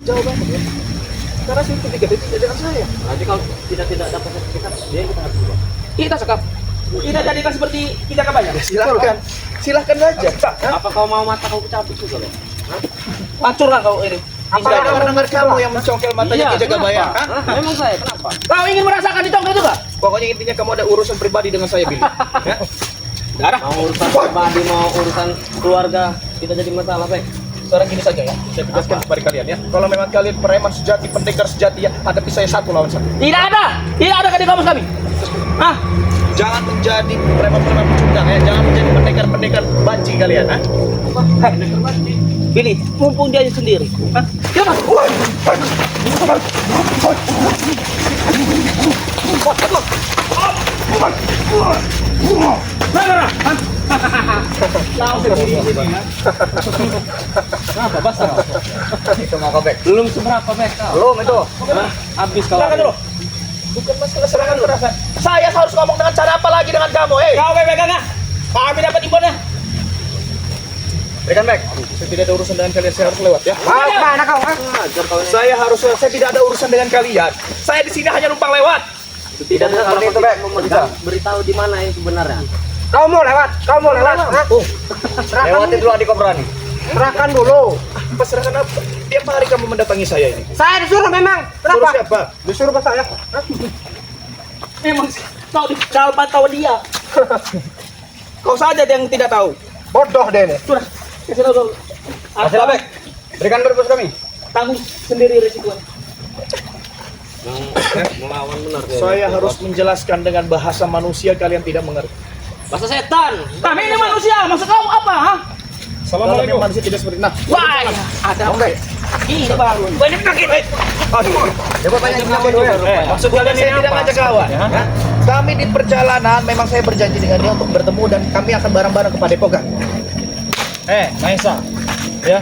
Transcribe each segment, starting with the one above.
jawabannya ya. Karena sertifikat itu tidak dengan saya. Nanti kalau tidak dapat sertifikat, dia kita harus buat. Kita sekap. Kita jadikan seperti kita kebanyakan. Ya, silahkan. Silahkan saja. Hah? Apa kau mau mata kau cabut juga loh? Hancurlah kau ini. Apa orang dengar kamu yang mencongkel matanya ke Jagabaya? Hah? Memang saya, kenapa? Kau ingin merasakan dicongkel juga? Pokoknya intinya kamu ada urusan pribadi dengan saya, Billy. Ya? Darah. Mau urusan pribadi, mau urusan keluarga, kita jadi masalah, Pak. Sekarang gini saja ya, saya tegaskan kepada kalian ya. Kalau memang kalian preman sejati, pendekar sejati ya, hadapi saya 1 lawan 1. Tidak ada di kampus kami. Hah? Jangan menjadi preman-preman pecundang ya, jangan menjadi pendekar-pendekar banci kalian, ha? Billy, mumpung dia sendiri. Hah? Coba. Kenapa, basah? Itu mau kobek. Belum seberapa, Pak. Belum itu. Habis kau. Silakan dulu. Bukan masalah serangan perasaan. Saya harus ngomong dengan cara apa lagi dengan kamu, Kau pegang ah. Kami dapat imponnya. Berikan back. Saya tidak ada urusan dengan kalian, saya harus lewat ya. Mana kau? Saya tidak ada urusan dengan kalian. Saya di sini hanya numpang lewat. Tidak bisa seperti itu, Pak. Beritahu di mana yang sebenarnya. Kau mau lewat? Lewatin dulu adik kau berani. Serahkan dulu. Apa serahkan apa? Tiap hari kamu mendatangi saya ini. Saya disuruh memang. Suruh siapa? Disuruh ke saya. Memang kau tahu dia. Kau saja yang tidak tahu. Bodoh deh ini. Sudah. Kasih tahu dulu. Kasih labek. Berikan berbos kami. Tanggung sendiri risikonya. Melawan benar dia. Saya harus menjelaskan dengan bahasa manusia, kalian tidak mengerti. bahasa setan. Kami ini manusia. Maksud kau apa? Ha? Assalamualaikum. Manusia tidak seperti nah. Wah, ada apa? Ini baru. Banyak kaki. Aduh. Coba banyak kenapa dulu. Maksud kalian saya tidak ngajak kawan. Hah? Kami di perjalanan memang saya berjanji dengan dia untuk bertemu dan kami akan bareng-bareng ke Padepokan. Maisa, ya,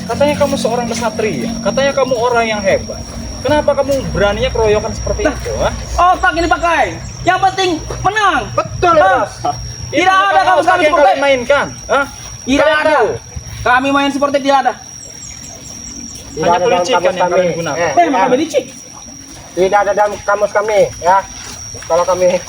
katanya kamu seorang kesatria, katanya kamu orang yang hebat. Kenapa kamu beraninya keroyokan seperti itu? Ha? Otak ini pakai. Yang penting menang. Betul, Ha? Bos. Tidak ada kamu sekali yang seperti kalian mainkan. Hah? Tidak Kalian ada. tahu? Kami main seperti tidak ada. Hanya pelicikan yang kalian gunakan. Memang kami licik. Tidak ada dalam kamus kami ya. Kalau kami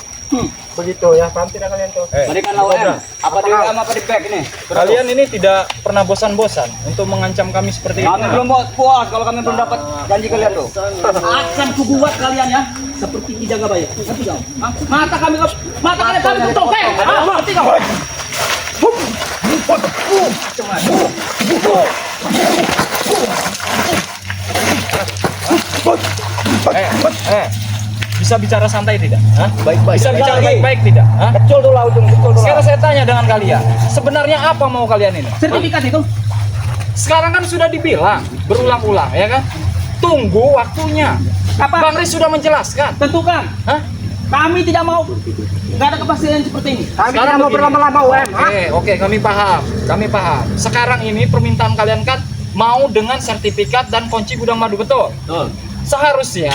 begitu ya, paham tidak kalian tuh? Berikanlah UM. Apa di UM apa di back ini? Kalian ini tidak pernah bosan-bosan untuk mengancam kami seperti itu. Kami belum puas kalau kami belum dapat janji kalian tuh. Akan kubuat kalian ya seperti di Jagabaya. Nanti kau. Hah? Mata kalian kami tutup. Nanti kau. Bisa bicara santai tidak? Hah? Baik-baik. Bisa bicara baik-baik tidak? Hah? Kecil dulu ujung, kecil dulu. Sekarang saya tanya dengan kalian, sebenarnya apa mau kalian ini? Sertifikat itu. Sekarang kan sudah dibilang berulang-ulang, ya kan? Tunggu waktunya. Apa? Bang Riz sudah menjelaskan. Tentukan. Hah? Kami tidak mau. Nggak ada kepastian seperti ini. Kami Sekarang tidak mau begini. berlama-lama UM. Oke, kami paham. Sekarang ini permintaan kalian kan mau dengan sertifikat dan kunci gudang madu, betul? Betul. Seharusnya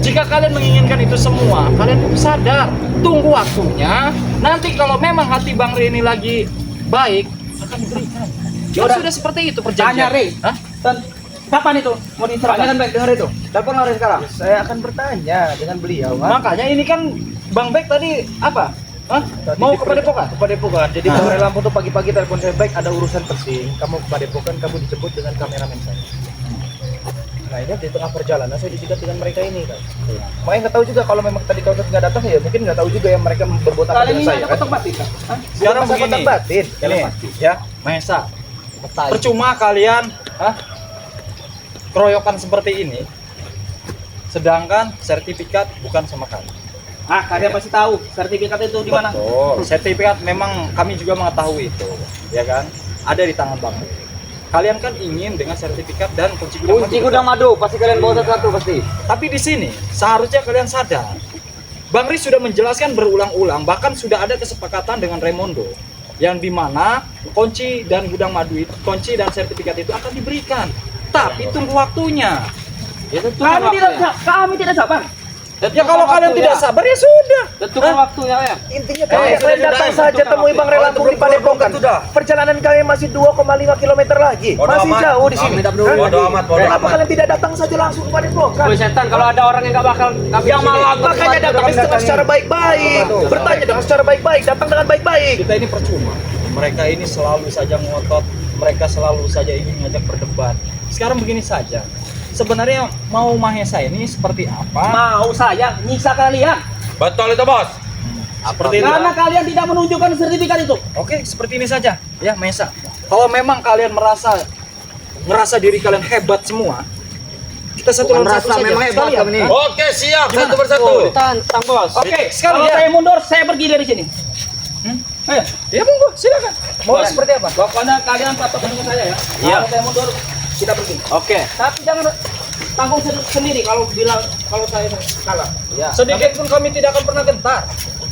jika kalian menginginkan itu semua, kalian perlu sadar, tunggu waktunya. Nanti kalau memang hati Bang Ri ini lagi baik, akan diberikan. Kan sudah seperti itu Tanya perjanjian. Re. Hah? Kapan itu mau diserahkan? Tanyakan baik dengar itu. Telepon Lari sekarang. Saya akan bertanya dengan beliau. Ha? Makanya ini kan Bang Bek tadi apa? Hah? Mau ke Padepokan? Ke Padepokan. Jadi Bang Lampu tuh pagi-pagi telepon saya, baik ada urusan penting. Kamu ke Padepokan, kamu dijemput dengan kameramen saya. Nah ini di tengah perjalanan saya dicegat dengan mereka ini kan. Makanya nggak tahu juga kalau memang tadi kau nggak datang ya mungkin nggak tahu juga yang mereka berbuat apa Kalian dengan ini saya ada kan. kotak batin kan? Hah? Sekarang Bukan masalah begini. kotak batin. Ini ya, Mahesa. Percuma kalian keroyokan seperti ini. Sedangkan sertifikat bukan sama kami. Ah, kalian pasti tahu sertifikat itu di mana? Betul. Sertifikat memang kami juga mengetahui itu, ya kan? Ada di tangan Bang. Kalian kan ingin dengan sertifikat dan kunci gudang Kunci madu. gudang madu pasti kalian bawa satu-satu pasti. Tapi di sini seharusnya kalian sadar. Bang Riz sudah menjelaskan berulang-ulang, bahkan sudah ada kesepakatan dengan Raimondo yang dimana kunci dan gudang madu itu, kunci dan sertifikat itu akan diberikan. Tapi tunggu waktunya. Ya, tentu Kami tidak sabar. Ya kalau kalian tidak sabar ya sudah. Tentukan waktunya ya. Intinya kalian datang saja temui Bang Relampung di Padepokan. Perjalanan kalian masih 2,5 km lagi. Masih jauh di sini. Kenapa kalian tidak datang saja langsung ke Padepokan? Woi setan, kalau ada orang yang nggak bakal Yang malah makanya datang dengan secara baik-baik. Bertanya dengan secara baik-baik, datang dengan baik-baik. Kita ini percuma. Mereka ini selalu saja ngotot, mereka selalu saja ingin ngajak berdebat. Sekarang begini saja. Sebenarnya mau Mahesa ini seperti apa? Mau saya nyiksa kalian. Betul itu, Bos. Seperti itu. Karena kalian tidak menunjukkan sertifikat itu. Oke, seperti ini saja. Ya, Mahesa. Kalau memang kalian merasa diri kalian hebat semua, kita satu lawan satu saja. Sekalian. kami ini. Oke, siap. Gimana? Satu persatu. Tantang bos. Oke, sekali Kalau ya. saya mundur, saya pergi dari sini. Ayo. Ya, monggo, silakan. Mau seperti apa? Pokoknya kalian patokan dengan saya ya. Iya. Kalau saya mundur, kita pergi. Oke. Tapi jangan tanggung sendiri kalau saya kalah. Ya. Sedikit pun kami tidak akan pernah gentar.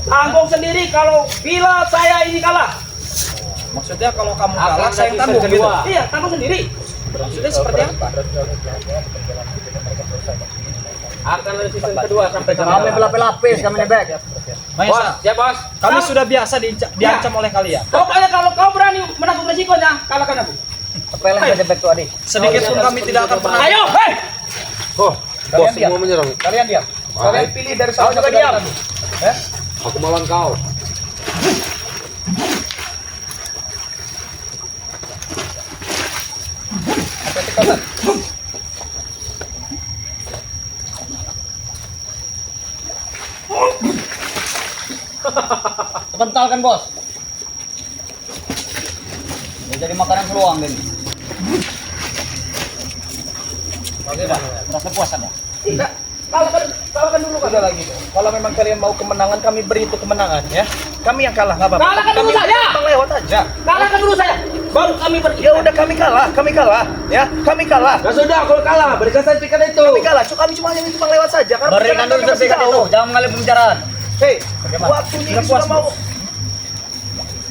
Tanggung sendiri kalau bila saya ini kalah. Maksudnya kalau kamu Akan kalah, saya yang ada tanggung season gitu. kedua. Iya, tanggung sendiri. Maksudnya seperti apa? Akan ada season kedua sampai Kami berlapis-lapis kami nebek. Mahesa, Siap bos. kami sudah biasa diancam oleh kalian. Pokoknya kalau kau berani menanggung resikonya, kalahkan aku. Sepele saja nebek tuh adik. Sedikit pun kami tidak akan pernah. Ayo, hei! Bos, semua menyerang. Kalian diam. Kalian pilih dari salah satu juga diam. dari kami. Ya? Aku melawan kau. Kental kan bos? Ini jadi makanan peluang ini. Rasa puas ada? Enggak. Kalahkan dulu kan lagi. Kalau memang kalian mau kemenangan, kami beri itu kemenangan ya. Kami yang kalah, nggak apa-apa. Kalahkan dulu Kami saya. numpang lewat aja. Kalahkan dulu saya. Baru kami pergi. Ya udah kami kalah ya. Kami kalah. Ya sudah, kalau kalah, berikan sertifikat itu. Kami kalah. Kami cuma hanya numpang lewat saja. Karena Berikan perjalanan dulu kami masih sertifikat itu. jauh. Jangan mengalih pembicaraan. Hei, waktunya ini sudah mau.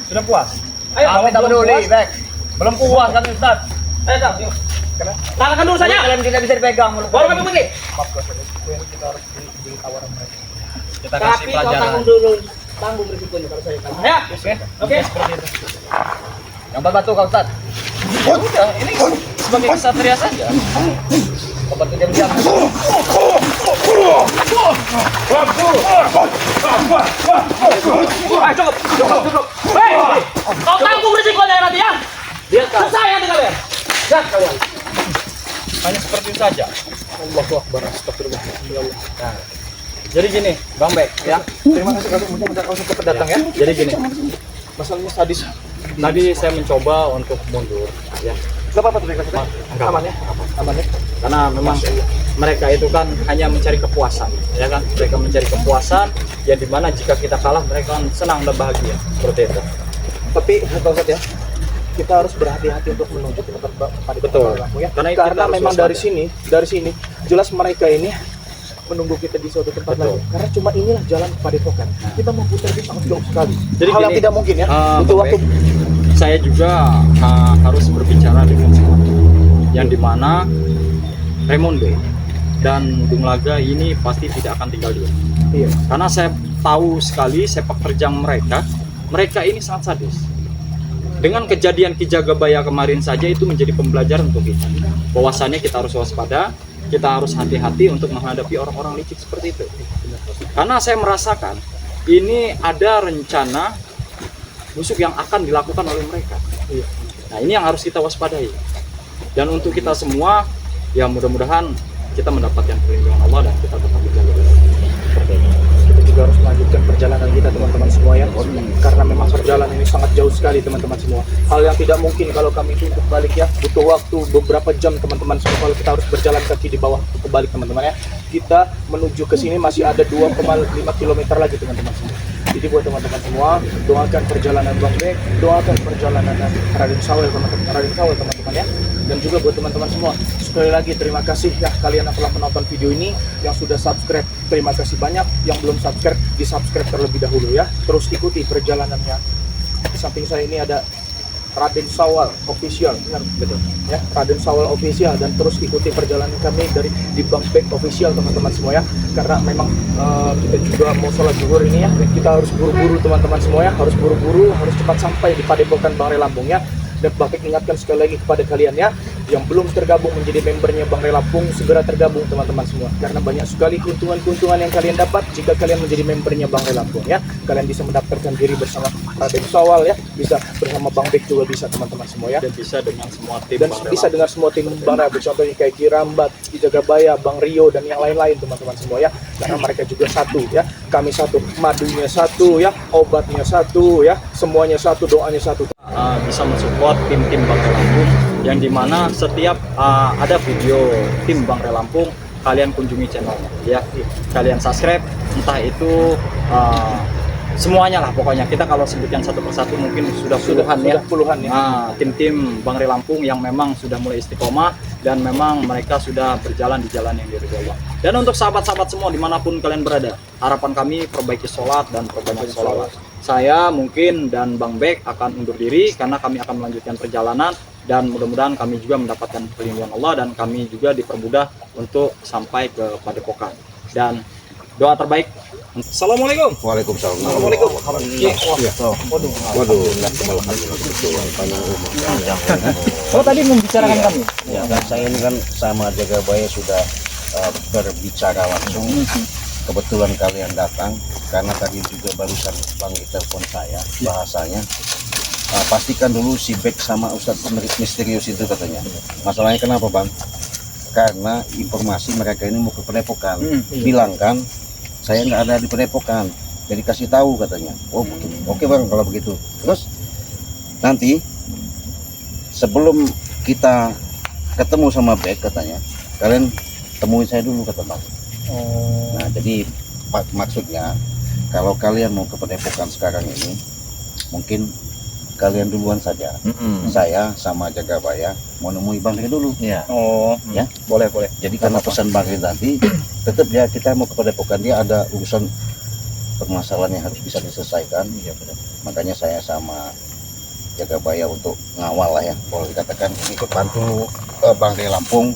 Sudah puas? Ayo, Kami tak peduli, Bek. Belum puas kami Ustaz. ayo kau. Kalahkan dulu saya. Kalian tidak bisa dipegang mulut. Baru kami pergi. Kita harus beri tawaran mereka. Kita kasih Tapi kau pelajaran. tanggung dulu. Tanggung risikonya kalau saya kalah. Ya. Oke. Yang berbatu kau Ustaz. Udah, ini sebagai kesatria saja. Obat itu diam. Ayo cukup. Hei, kau tanggung risikonya nanti ya. Lihat kan. Selesai nanti kalian. Gas kalian. Hanya seperti itu saja. Allahu Akbar. Astagfirullah. Ya Allah. Nah, jadi gini, Bang Bek, ya. Terima kasih kau cepat datang ya. Jadi gini, Masalahnya sadis. tadi saya mencoba untuk mundur, ya. Gak apa-apa tuh mereka. Enggak. Aman ya. Aman ya. Karena memang mereka itu kan hanya mencari kepuasan, ya kan? Mereka mencari kepuasan, yang dimana jika kita kalah mereka kan senang dan bahagia, seperti itu. Tapi Pak Ustadz ya, kita harus berhati-hati untuk menuju ke tempat Betul. ya. Karena itu kita Karena harus memang waspada. dari sini jelas mereka ini menunggu kita di suatu tempat Betul. lagi. Karena cuma inilah jalan ke Padepokan. Kita memutar di sangat jauh sekali. Jadi Hal yang gini, tidak mungkin ya. Bang Butuh waktu. Bek, saya juga harus berbicara dengan seorang yang dimana Raimundo dan Dunglaga ini pasti tidak akan tinggal diam. Iya. Karena saya tahu sekali sepak terjang mereka ini sangat sadis. Dengan kejadian Ki Jagabaya kemarin saja itu menjadi pembelajaran untuk kita. Bahwasannya kita harus waspada, kita harus hati-hati untuk menghadapi orang-orang licik seperti itu. Karena saya merasakan ini ada rencana busuk yang akan dilakukan oleh mereka. Nah, ini yang harus kita waspadai. Dan untuk kita semua, ya mudah-mudahan kita mendapatkan perlindungan Allah dan kita tetap berjaga seperti itu. Kita juga harus melanjutkan perjalanan kita teman-teman semua ya. Karena memang perjalanan ini sangat jauh sekali teman-teman semua. Hal yang tidak mungkin kalau kami itu untuk balik ya, butuh waktu beberapa jam teman-teman semua kalau kita harus berjalan kaki di bawah untuk balik teman-teman ya. Kita menuju ke sini masih ada 2,5 km lagi teman-teman semua. Jadi buat teman-teman semua, doakan perjalanan Bang Bek, doakan perjalanan Raden Sawel teman-teman ya. Dan juga buat teman-teman semua, sekali lagi terima kasih ya kalian yang telah menonton video ini, yang sudah subscribe, terima kasih banyak. Yang belum subscribe, di subscribe terlebih dahulu ya. Terus ikuti perjalanannya. Di samping saya ini ada Raden Sawal Official, betul ya, Raden Sawal Official, dan terus ikuti perjalanan kami di Bang Bek Official teman-teman semua ya, karena memang kita juga mau sholat zuhur ini ya, kita harus buru-buru teman-teman semua ya, harus buru-buru, harus cepat sampai di Padepokan Bang Rey Lampung ya. Dan Bang Bek ingatkan sekali lagi kepada kalian ya, yang belum tergabung menjadi membernya Bang Rey Lampung, segera tergabung teman-teman semua, karena banyak sekali keuntungan-keuntungan yang kalian dapat jika kalian menjadi membernya Bang Rey Lampung ya. Kalian bisa mendaftarkan diri bersama Raden Sawal ya, bisa bersama Bang Bek juga bisa teman-teman semua ya, Dan bisa dengan semua tim dan Bang Rey bisa dengan semua tim Bang Rey, contohnya kayak Kirambat, Ki Jagabaya, Bang Rio, dan yang lain-lain teman-teman semua ya, karena mereka juga satu ya, kami satu, madunya satu ya, obatnya satu ya, semuanya satu, doanya satu. bisa mensupport tim-tim Bang Rey Lampung, yang dimana setiap ada video tim Bang Rey Lampung, kalian kunjungi channelnya ya, kalian subscribe, entah itu semuanya lah pokoknya. Kita kalau sebutkan satu persatu mungkin sudah puluhan ya. Tim-tim Bang Rey Lampung yang memang sudah mulai istiqomah dan memang mereka sudah berjalan di jalan yang diridhoi Allah. Dan untuk sahabat-sahabat semua dimanapun kalian berada, harapan kami perbaiki sholat dan perbanyak sholawat. Saya mungkin dan Bang Bek akan undur diri karena kami akan melanjutkan perjalanan, dan mudah-mudahan kami juga mendapatkan perlindungan Allah dan kami juga dipermudah untuk sampai ke Padepokan. Dan doa terbaik. Assalamualaikum. Waalaikumsalam. Assalamualaikum. Waduh. Oh tadi membicarakan kami. Ya, dan saya ini kan sama Jagabaya sudah berbicara langsung. Kebetulan kalian datang karena tadi juga barusan Bang telepon saya, bahasanya pastikan dulu si Bek sama Ustadz misterius itu katanya. Masalahnya kenapa Bang? Karena informasi mereka ini mau ke Padepokan. Bilang kan saya nggak ada di Padepokan, jadi kasih tahu katanya. Oh betul. Oke Bang kalau begitu. Terus nanti sebelum kita ketemu sama Bek katanya, kalian temuin saya dulu kata Bang. Nah jadi maksudnya kalau kalian mau ke Padepokan sekarang ini, mungkin kalian duluan saja. Saya sama Jagabaya mau nemui Bang Rey dulu. Oh Ya. boleh. Jadi karena pesan Bang Rey nanti tetap ya kita mau ke Padepokan, dia ada urusan permasalahan yang harus bisa diselesaikan. Makanya saya sama Jagabaya untuk ngawal lah ya, boleh dikatakan ikut bantu Bang Rey Lampung.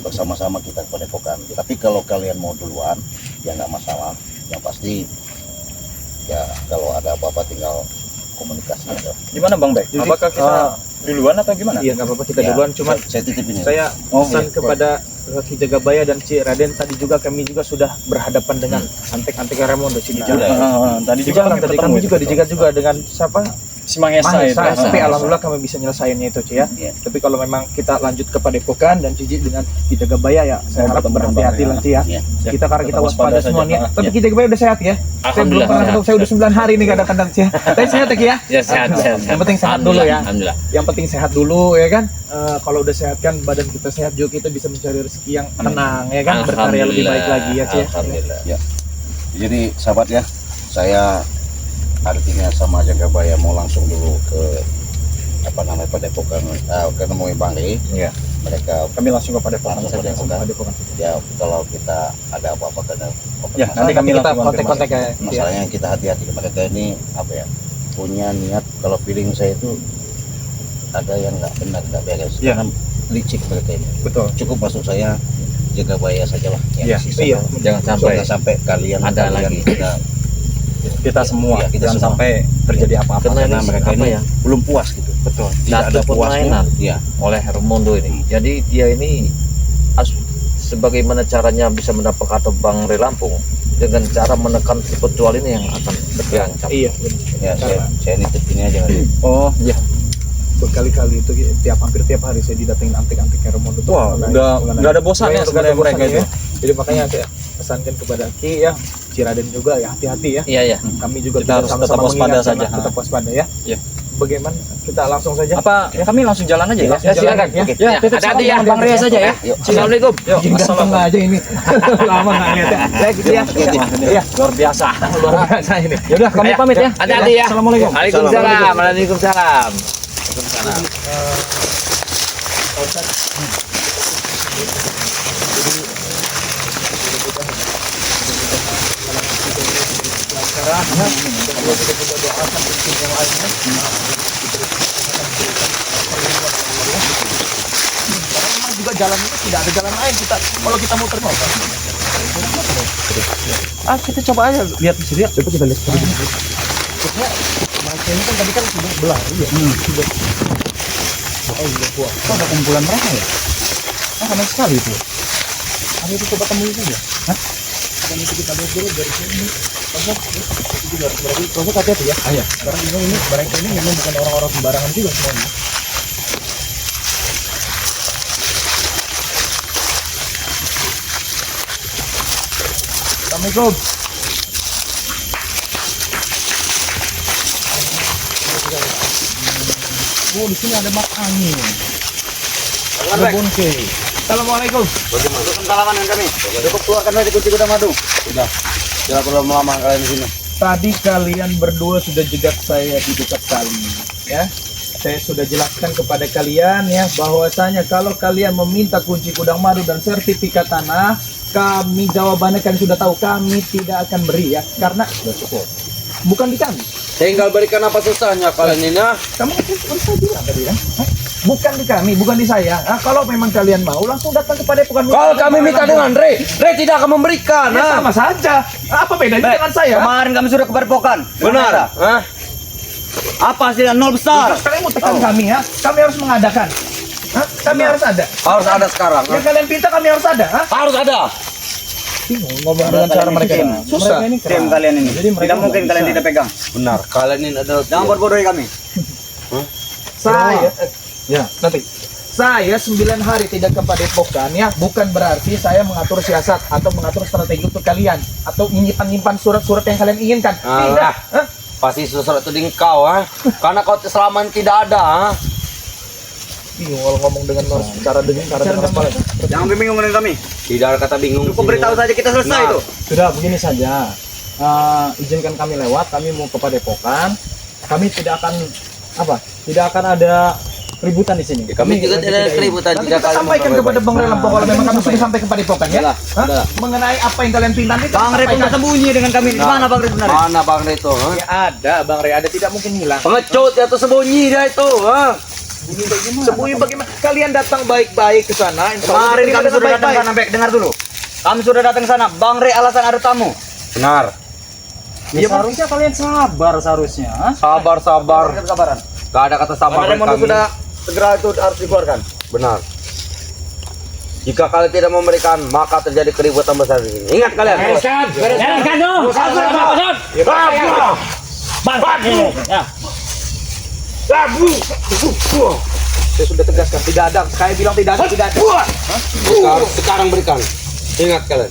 Bersama-sama kita ke Padepokan. Tapi kalau kalian mau duluan ya nggak masalah, yang pasti ya kalau ada apa-apa tinggal komunikasi aja. Gimana Bang Bek? Apakah kita duluan atau gimana? Iya nggak apa-apa kita Ya, duluan, cuman saya titipin ya. saya Oh, pesan iya. kepada Ki Jagabaya dan Ci Raden, tadi juga kami juga sudah berhadapan dengan antek-antek Ramondo Ci di jalan. Tadi Di juga jalan tadi kami juga dijegat juga dengan siapa? si Mang Esa itu. Tapi alhamdulillah kami bisa nyelesainnya itu Ci ya. Iya. Tapi kalau memang kita lanjut ke Padepokan dan Cici dengan Ki Jagabaya ya, saya harap berhati-hati lah Ci ya. Iya. Kita karena kita Tetap waspada waspada semua saja. nih. Tapi Ki Jagabaya udah sehat ya. Saya belum pernah ketemu, saya udah 9 hari nih kadang-kadang Ci ya. Tapi sehat ya Ki ya. Ya sehat. Yang penting sehat dulu ya. Alhamdulillah. Yang penting sehat dulu ya kan. Kalau udah sehat kan badan kita sehat juga, kita bisa mencari rezeki yang tenang ya kan, berkarya lebih baik lagi ya Ci ya. Alhamdulillah. Jadi sahabat ya, saya artinya sama Jagabaya mau langsung dulu ke Padepokan, ke nemui Bang Rey. Iya. Mereka Kami langsung ke Padepokan langsung saja. Padepokan. Ya kalau kita ada apa-apa karena Ya, nanti kami kita langsung kontak-kontak ya. masalahnya kita hati-hati, mereka ini apa ya, punya niat, kalau feeling saya itu ada yang nggak benar, nggak beres. Iya. Karena licik mereka ini. Betul. Cukup masuk saya Jagabaya sajalah yang Iya, sisa. iya. Jangan sampai kalian ada lagi. kita semua Iya, kita jangan semua. sampai terjadi apa-apa. karena mereka ini belum puas gitu. Betul. Tidak ada Satu puasnya. permainan. Iya. oleh Ramondo ini. Jadi dia ini sebagaimana caranya bisa mendapatkan Bang Rey Lampung dengan cara menekan spiritual ini yang akan terancam. Iya, Ya saya nitip ini aja kali. Oh iya. berkali-kali itu hampir tiap hari saya didatengin antek-antek Ramondo tuh. Wah, nggak ada bosannya sebenarnya mereka itu. Jadi makanya saya pesankan kepada Ki ya, Ci Raden juga ya, hati-hati ya. Iya ya. Kami juga Kita harus tetap waspada saja. Tetap waspada ya. Iya. Bagaimana kita langsung saja? Apa kami langsung jalan aja ya? Ya, silakan ya. Oke. Ya, titip Hati-hati salam ya. dengan Bang Rey saja ya. Yuk. Assalamualaikum. Yuk, Ganteng assalamualaikum. aja ini. Lama nggak lihat ya. Ya gitu ya. Iya, Luar biasa. luar biasa ini. Yaudah, kami pamit ya. Hati-hati ya. Assalamualaikum. Waalaikumsalam. Waalaikumsalam. Kalau kita juga doakan untuk tim yang lainnya, juga jalan ini tidak ada jalan lain kita kalau kita muter motor. Kita coba aja lihat di sini. Coba kita lihat. Maksudnya mereka ini kan tadi kan sudah belah ya. Sudah. Oh iya buah. Itu ada kumpulan mereka ya? Ramai sekali itu. Ayo itu coba temui itu ya. Hah? Dan itu kita lihat dulu dari sini. Proses itu juga berarti proses hati-hati ya. Iya. Karena ini mereka ini memang bukan orang-orang sembarangan juga semuanya. Assalamualaikum. Oh, di sini ada bak angin. Ada bonsai. Assalamualaikum. Bagaimana? Pengalaman dengan kami. Cukup keluarkan saja kunci gudang madu. Sudah. Tidak perlu melama kalian di sini. Tadi kalian berdua sudah jegat saya di dekat kali, ya. Saya sudah jelaskan kepada kalian ya bahwasanya kalau kalian meminta kunci gudang madu dan sertifikat tanah, kami jawabannya kan sudah tahu, kami tidak akan beri ya karena bukan di kami. Tinggal berikan apa susahnya kalian ini? Kamu bisa bilang tadi kan? Bukan di kami, bukan di saya. Nah, kalau memang kalian mau langsung datang kepada Padepokan. Kalau kami minta dengan Re tidak akan memberikan. Ya, sama saja. Apa bedanya dengan saya? Kemarin kami sudah ke Padepokan. Benar. Hah? Apa hasilnya? Nol besar. Terus kalian mau tekan kami ya? Kami harus mengadakan. Hah? Kami harus ada. Harus ada sekarang. Yang kalian pinta kami harus ada. Hah? Harus ada. Bingung ngomong dengan cara mereka. Susah. Mereka ini Tim kalian ini. Jadi mereka Tidak mungkin nggak kalian bisa. tidak pegang. Benar. Kalian ini adalah Jangan bodoh-bodohi kami. Saya ya nanti saya 9 hari tidak ke Padepokan ya bukan berarti saya mengatur siasat atau mengatur strategi untuk kalian atau menyimpan surat-surat yang kalian inginkan. Tidak. Hah? pasti surat itu di engkau, ha? Karena kau selama ini tidak ada, ha? Bingung kalau ngomong dengan cara kepala. Jangan bingung dengan kami. Tidak ada kata bingung. Cukup beritahu saja kita selesai Benar. itu. Sudah begini saja. Izinkan kami lewat, kami mau ke Padepokan. Kami tidak akan tidak akan ada keributan di sini. Kami juga tidak ada keributan Nanti jika kita kalian sampaikan memperbaiki. kepada Bang Relampong kalau memang kami sudah sampai ke Padepokan ya. Yalah, Hah? sudah. Mengenai apa yang kalian pinta nanti Bang Re pun tersembunyi dengan kami. Di mana Bang Re sebenarnya? Mana Bang Re itu, ha? Ya ada Bang Re, ada tidak mungkin hilang. Pengecut ya tuh sembunyi dia itu, ha? Sembunyi bagaimana? Kalian datang baik-baik ke sana. insya Allah Kemarin kita kami datang sudah datang baik-baik. sana, Bek. Dengar dulu. Kami sudah datang ke sana. Bang Re alasan ada tamu. Benar. Ya, seharusnya kalian sabar seharusnya. Sabar. Kesabaran. Gak ada kata sabar Karena dari Remondo kami. sudah segera itu harus dikeluarkan. Benar. Jika kalian tidak memberikan, maka terjadi keributan besar di sini. Ingat kalian. Bereskan dong. Saya sudah tegaskan tidak ada. Saya bilang tidak ada, tidak ada. Sekarang berikan. Ingat kalian.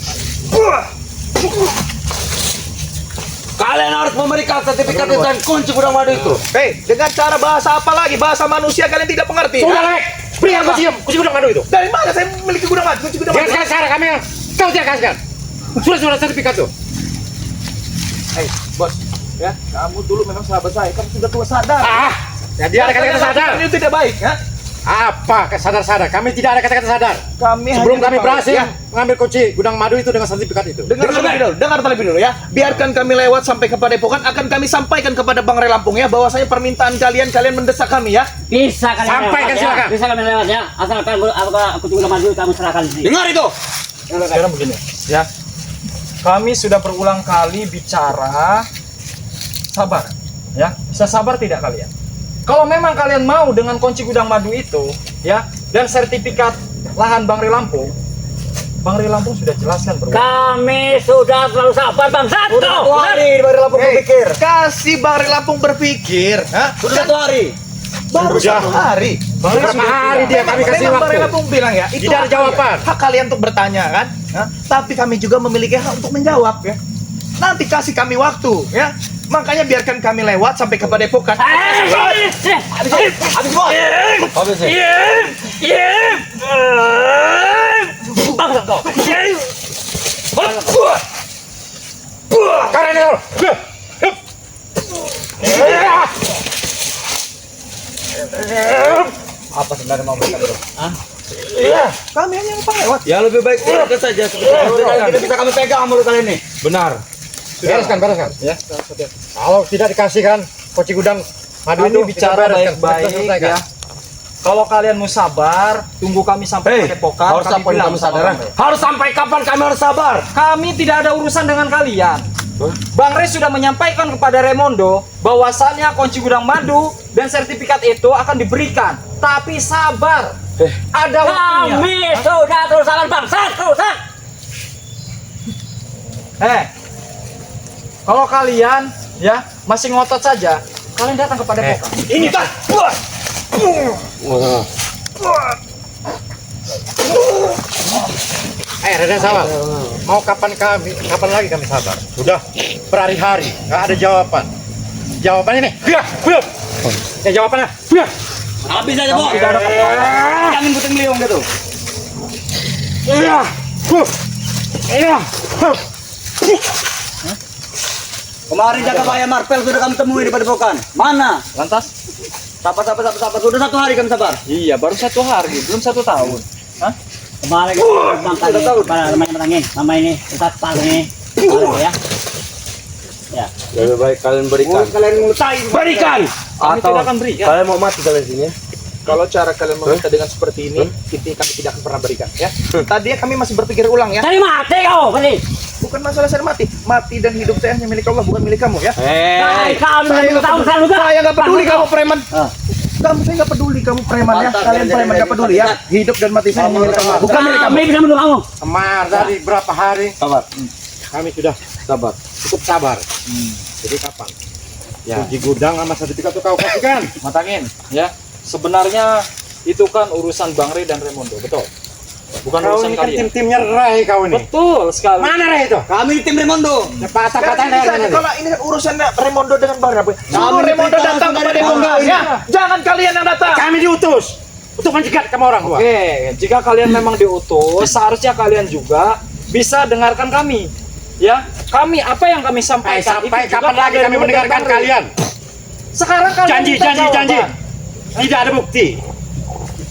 Kalian harus memberikan sertifikat dan kunci gudang madu itu. Hei, dengan cara bahasa apa lagi? Bahasa manusia kalian tidak mengerti. Sudah, Lek. Berikan kunci gudang madu itu. Dari mana saya memiliki gudang madu? Kunci gudang madu. Jangan sekarang kami yang kau tidak kasihkan. Surat sertifikat tuh. Hei, bos, ya, kamu dulu memang sahabat saya. Kamu sudah tua sadar. Jadi ada kata-kata sadar. Ini tidak baik, ya. Apa sadar-sadar? Kami tidak ada kata-kata sadar. Kami Sebelum hanya kami tahu, berhasil ya. mengambil kunci gudang madu itu dengan sertifikat itu. Dengar terlebih dulu ya. Biarkan kami lewat sampai ke Padepokan, akan kami sampaikan kepada Bang Relampong ya bahwasanya permintaan kalian mendesak kami ya. Bisa kalian Sampaikan, lewat, ya. silakan. Bisa kalian lewat ya. Asalkan aku tunggu maju kamu serahkan di sini. Dengar itu. Sekarang begini, ya. Kami sudah berulang kali bicara sabar, ya. Bisa sabar tidak kalian? Kalau memang kalian mau dengan kunci gudang madu itu, ya, dan sertifikat lahan Bang Relampong sudah jelaskan berulang. Kami sudah selalu sabar Bang Satu. Sudah 1 hari Bang Re Lampung berpikir. Kasih Bang Relampong berpikir, ha? Sudah 1 hari. Baru 1 hari. Berapa hari dia kami kasih Memang Bang waktu? Relampong bilang ya, itu Tidak ada hak jawaban. kalian. Hak kalian untuk bertanya kan? Hah? Tapi kami juga memiliki hak untuk menjawab ya. Nanti kasih kami waktu ya. Makanya biarkan kami lewat sampai ke Padepokan. Habis bos. Habis ya. Bang Satu. Karena itu. Apa sebenarnya mau mereka bro? Kami hanya numpang lewat. Ya lebih baik urutkan saja sebentar. Tidak bisa kami pegang mulut kalian ini. Benar. Bereskan. Ya. Kalau tidak dikasihkan kunci gudang madu Kami itu bicara kita bereskan. baik-baik Kita selesaikan. ya. Kalau kalian mau sabar, tunggu kami sampai padepokan. harus kami sampai bilang kamu sama sadar. Bang Rey. Harus sampai kapan kami harus sabar? Kami tidak ada urusan dengan kalian. Bang Rey sudah menyampaikan kepada Raimondo bahwasannya kunci gudang madu dan sertifikat itu akan diberikan. Tapi sabar, ada waktunya. Kami sudah terusan bangsa, terusan. Kalau kalian ya masih ngotot saja, kalian datang ke padepokan. Ini kan. Raden sabar. Mau kapan lagi kami sabar? Sudah berhari-hari nggak ada jawaban. Jawabannya nih. Ya jawabannya. Habis aja, Bu. Tidak ada Jangan puting beliung gitu. Kemarin jaga Pak Marvel sudah kami temui di padepokan. Mana? Lantas? Sabar. Sudah 1 hari kami sabar. Iya, baru 1 hari, belum 1 tahun. Hah? Kemarin kita bangkang pada namanya nama ini tetap paling ya. Ya. Lebih baik kalian berikan. Kalian ngutai. Berikan. Kami tidak akan beri. Kalian mau mati kalian sini ya? Kalau cara kalian meminta dengan seperti ini, kami tidak akan pernah berikan ya. Tadi kami masih berpikir ulang ya. Cari mati kau, beli. Bukan masalah saya mati dan hidup saya hanya milik Allah, bukan milik kamu ya. Kami tahu saya juga. Saya nggak peduli kamu preman. Saya nggak peduli kamu preman ya. Kalian preman nggak peduli ya. Hidup dan mati saya hanya milik Allah, bukan milik kamu. Kami bisa menunggu kamu. Kemar dari berapa hari? Sabar. Kami sudah Sabar. cukup sabar. Jadi kapan? Kunci gudang sama sertifikat itu kau kasihkan. Matangin, ya. Sebenarnya itu kan urusan Bang Rey dan Raimondo, betul? Bukan Kau urusan ini kan kalian. tim-timnya Rai kau ini. Betul sekali. Mana Rai itu? Kami di tim Raimondo. Patah-patah Rai. Kalau ini kan urusan Raimondo dengan Bang Rabu. Suruh Raimondo datang kepada Bangga ya. Jangan kalian yang datang. Kami diutus untuk mencegat kamu orang tua. Oke, jika kalian memang diutus, seharusnya kalian juga bisa dengarkan kami. Ya, apa yang kami sampaikan Sampai itu juga kapan lagi kami Raimondo mendengarkan dan Bang Rey. kalian? Sekarang kalian minta Janji. jawaban. Tidak ada bukti.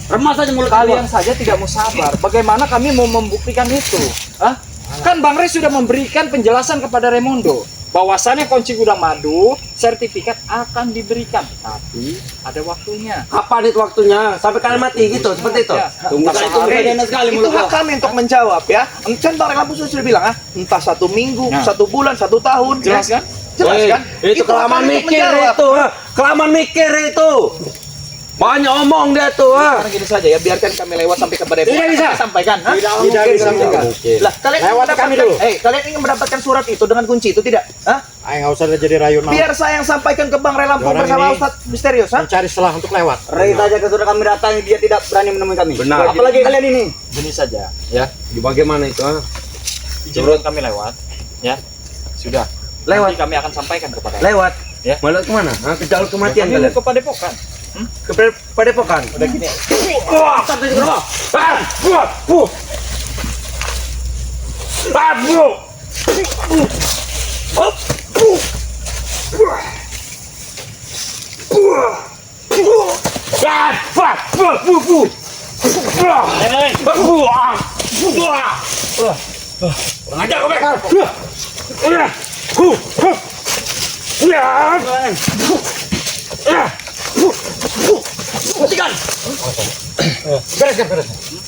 Remas aja mulut Kalian saja tidak mau sabar. Bagaimana kami mau membuktikan itu? Hah? Kan Bang Rey sudah memberikan penjelasan kepada Raimondo bahwasannya kunci gudang madu, sertifikat akan diberikan, tapi ada waktunya. Kapan itu waktunya? Sampai kalian mati gitu, seperti itu. Ya. Tunggu sekali Itu hak kami untuk menjawab ya. Kan Bang Rabu sudah bilang entah 1 minggu, 1 bulan, 1 tahun. Jelas ya. kan? Jelas kan? Itu hak kelamaan kami untuk mikir menjawab. itu, kelamaan mikir itu. Banyak omong dia tuh, Sekarang gini saja ya, biarkan kami lewat sampai kepada Tidak bisa. Kami sampaikan. Hah? Tidak bisa. Lah, kalian ingin Lewat kami dulu. kalian ingin mendapatkan surat itu dengan kunci itu tidak? Hah? Ayo nggak usah jadi rayun mau. Biar saya yang sampaikan ke Bang Rey Lampung Orang bersama ini- Ustadz Misterius, hah? Mencari celah untuk lewat. Rai saja sudah kami datangi, dia tidak berani menemui kami. Benar. Apalagi kalian ini. Gini saja, ya. Di bagaimana itu? Izinkan kami lewat, ya. Sudah. Lewat. Nanti kami akan sampaikan kepada Lewat. Ya. Malah kemana? Ke jalur kematian kami kalian. mau ke padepokan. Ke padepokan. Udah gini.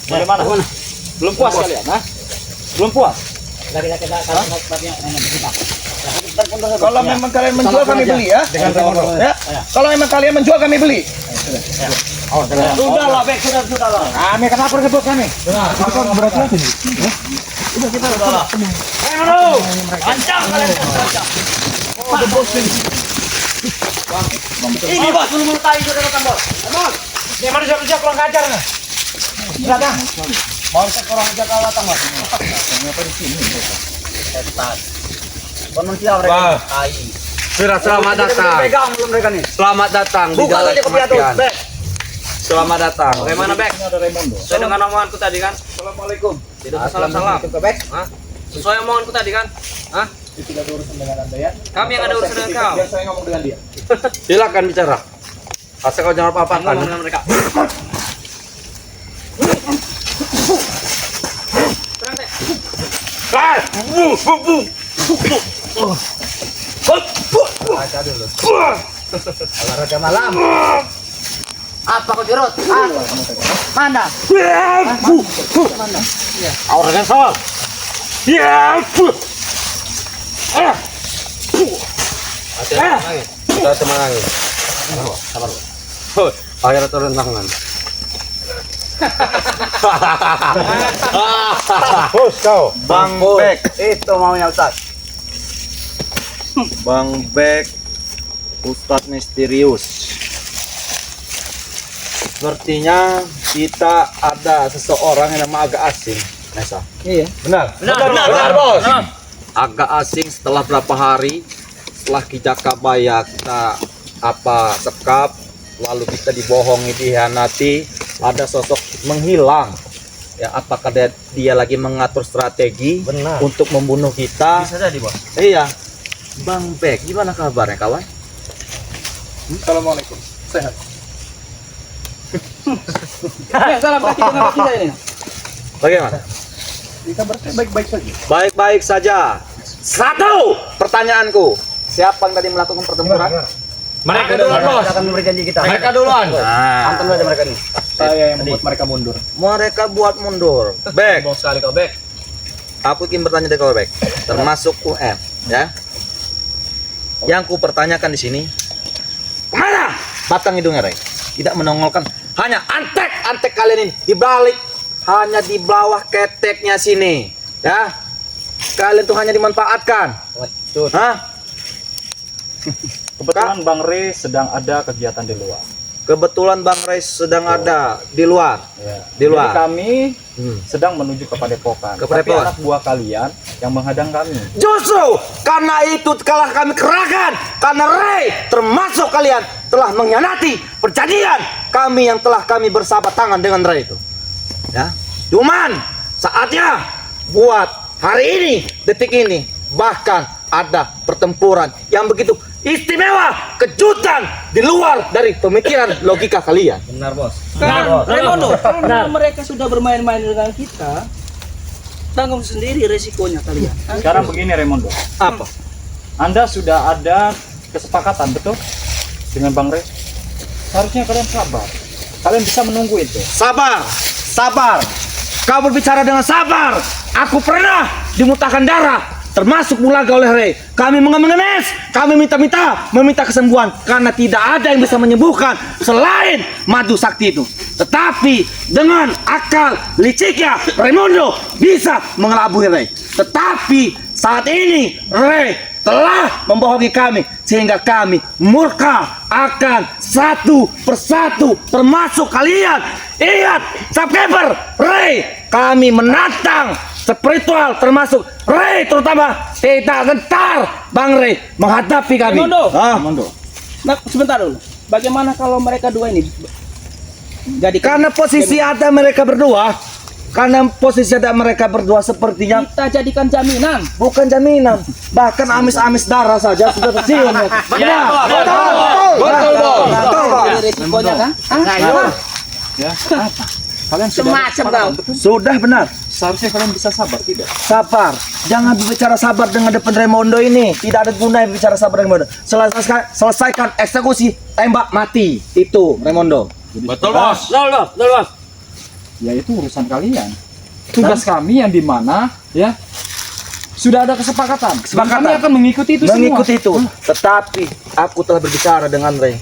Bagaimana? Belum puas kalian, ha? Belum puas? Kalau memang kalian menjual kami beli ya. Ya. Kalau memang kalian menjual kami beli. Sudahlah, Bek, sudahlah. Kami kenapa rebut kami? Ancam kalian. Ini bos, belum mulai sudah datang bos. Ini manusia kurang ajar nih. Datang. Manusia kurang ajar kalau datang bos. Manusia mereka. Selamat datang. Pegang belum mereka nih. Selamat datang di Buka jalan saja kopi atur, kematian. Bek. Selamat datang. Bagaimana, Bek? Ini ada Raimondo. Sesuai dengan omonganku tadi kan? Assalamualaikum. Tidak salam-salam. Hah? Sesuai omonganku tadi kan? Hah? Tidak ada urusan dengan Anda ya. Kami yang ada urusan dengan kau. Biar saya ngomong dengan dia. Silakan bicara. Asal kau jangan apa-apa kan? Ngomong dengan mereka. Olahraga malam. Apa kau jerut? Mana? Orang soal. Ya. Kita semangat. Sabar. Akhirnya turun tangan. Bos kau. Bang Bek, Itu maunya Ustaz. Bang Bek, Ustadz misterius. Sepertinya kita ada seseorang yang nama agak asing, Nesa. Benar, Bos. Agak asing setelah berapa hari setelah kita kabaya kita sekap, lalu kita dibohongi, dihianati, ada sosok menghilang. Ya, apakah dia lagi mengatur strategi untuk membunuh kita? Bisa jadi, Bos. Iya. Bang Bek, gimana kabarnya kawan? Assalamualaikum. Sehat. Salam kaki dengan kaki saya ini. Bagaimana? Kita baik-baik saja. Baik-baik saja. Satu pertanyaanku, siapa yang tadi melakukan pertempuran? Mereka duluan, Bos. Akan memberi janji kita. Mereka duluan. Nah, Antum saja mereka ini. Saya yang membuat mereka mundur. mereka buat mundur. Bek, Bos sekali kau, Bek. aku ingin bertanya dari kau, Bek. Termasuk UM, ya. Yang ku pertanyakan di sini, kemana batang hidungnya, Rey? Tidak menongolkan. Hanya antek kalian ini di balik, hanya di bawah keteknya sini, ya. Kalian tuh hanya dimanfaatkan. Hah? Kebetulan Bang Rey sedang ada kegiatan di luar. Kebetulan Bang Ray sedang ada di luar. Ya. Di luar. Jadi kami Hmm. sedang menuju ke Padepokan. Ke Tapi Padepokan. anak buah kalian yang menghadang kami. Justru karena itu kalah kami kerahkan, karena Ray termasuk kalian telah mengkhianati perjanjian kami yang telah kami bersahabat tangan dengan Ray itu. Ya, cuman saatnya buat hari ini, detik ini, bahkan ada pertempuran yang begitu istimewa, kejutan di luar dari pemikiran logika kalian. Benar, Bos. Kan, Raimondo, karena mereka sudah bermain-main dengan kita, tanggung sendiri resikonya kalian. Sekarang begini Raimondo, Apa? Anda sudah ada kesepakatan betul dengan Bang Rey. Harusnya kalian sabar. Kalian bisa menunggu itu. Sabar, sabar. Kau berbicara dengan sabar. Aku pernah dimutahkan darah, termasuk Mulaga oleh Rey. Kami mengemis, kami meminta kesembuhan karena tidak ada yang bisa menyembuhkan selain madu sakti itu. Tetapi dengan akal liciknya Raimondo bisa mengelabui Rey. Tetapi saat ini Rey telah membohongi kami sehingga kami murka akan satu persatu termasuk kalian. Ingat, subscriber Rey, kami menantang spiritual termasuk Rey terutama tidak gentar Bang Rey menghadapi kami. Raimondo. Nah, sebentar dulu. Bagaimana kalau mereka dua ini jadi Karena posisi ada mereka berdua, sepertinya kita jadikan jaminan? bukan jaminan, bahkan amis-amis darah saja sudah tercium. Benar, Betul. Ini resikonya kan? Ya. Kalian sudah Semacam kau. Sudah benar. seharusnya kalian bisa sabar tidak? Sabar, jangan berbicara sabar dengan depan Raimondo ini. Tidak ada gunanya berbicara sabar dengan Raimondo. Selesaikan eksekusi, tembak mati. Itu Raimondo. Betul bos. Ya itu urusan kalian. Tugas kami yang dimana ya sudah ada kesepakatan. Dan kami akan mengikuti itu Mengikuti semua. itu. Tetapi aku telah berbicara dengan Ray.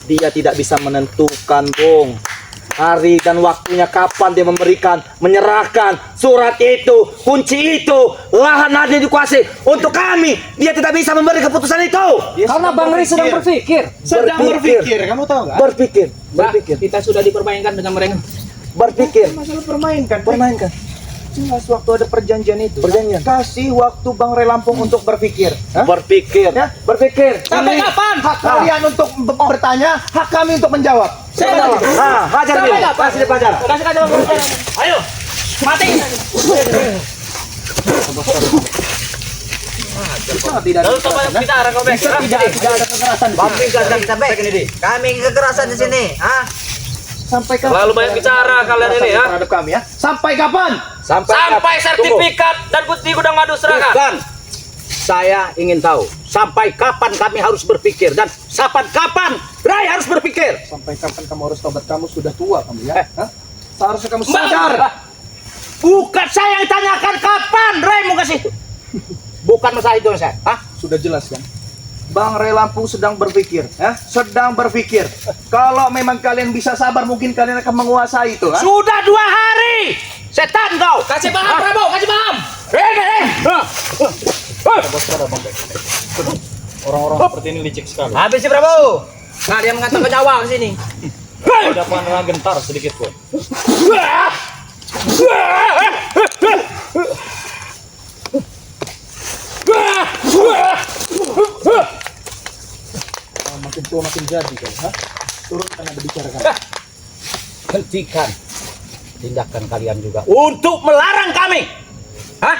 Dia tidak bisa menentukan, Bung, hari dan waktunya kapan dia menyerahkan surat itu, kunci itu, lahan ada dikuasai untuk kami. Dia tidak bisa memberi keputusan itu. Karena Bang Rey sedang berpikir. Kamu tahu nggak? Berpikir. Kita sudah dipermainkan dengan mereka. Berpikir. Masalah permainkan. Jelas waktu ada perjanjian itu. Kasih waktu Bang Rey Lampung untuk berpikir. Berpikir. Ya? Berpikir. Sampai kapan? Hak kalian untuk bertanya, hak kami untuk menjawab. Saya tahu. Nah, hajar Sampai dia. kapan? Kasih dia pelajaran. Ayo, mati. Tidak ada kekerasan. Kami kekerasan di sini. Sampai kapan? Lalu banyak bicara kalian ini ya. Terhadap kami ya. Sampai kapan? Sampai sertifikat dan putih gudang madu serahkan. Saya ingin tahu sampai kapan kami harus berpikir dan sampai kapan Rai harus berpikir. Sampai kapan kamu harus tobat? Kamu sudah tua kamu ya. Hah? Seharusnya kamu sadar. Bukan saya yang tanyakan kapan Rai mau kasih. Bukan masalah itu saya. Hah? Sudah jelas kan? Bang Ray Lampung sedang berpikir, ya? Sedang berpikir. Kalau memang kalian bisa sabar, mungkin kalian akan menguasai itu. Ha? Sudah 2 hari. Setan kau. Kasih paham, Prabowo, kasih paham. Orang-orang seperti ini licik sekali. Habis sih, Prabowo. Nah, dia mengatakan nyawa ke sini. Tidak pernah gentar sedikit pun. Makin tua makin jadi kan? Ha? Turun kan ada bicarakan. Hentikan tindakan kalian juga untuk melarang kami. Hah?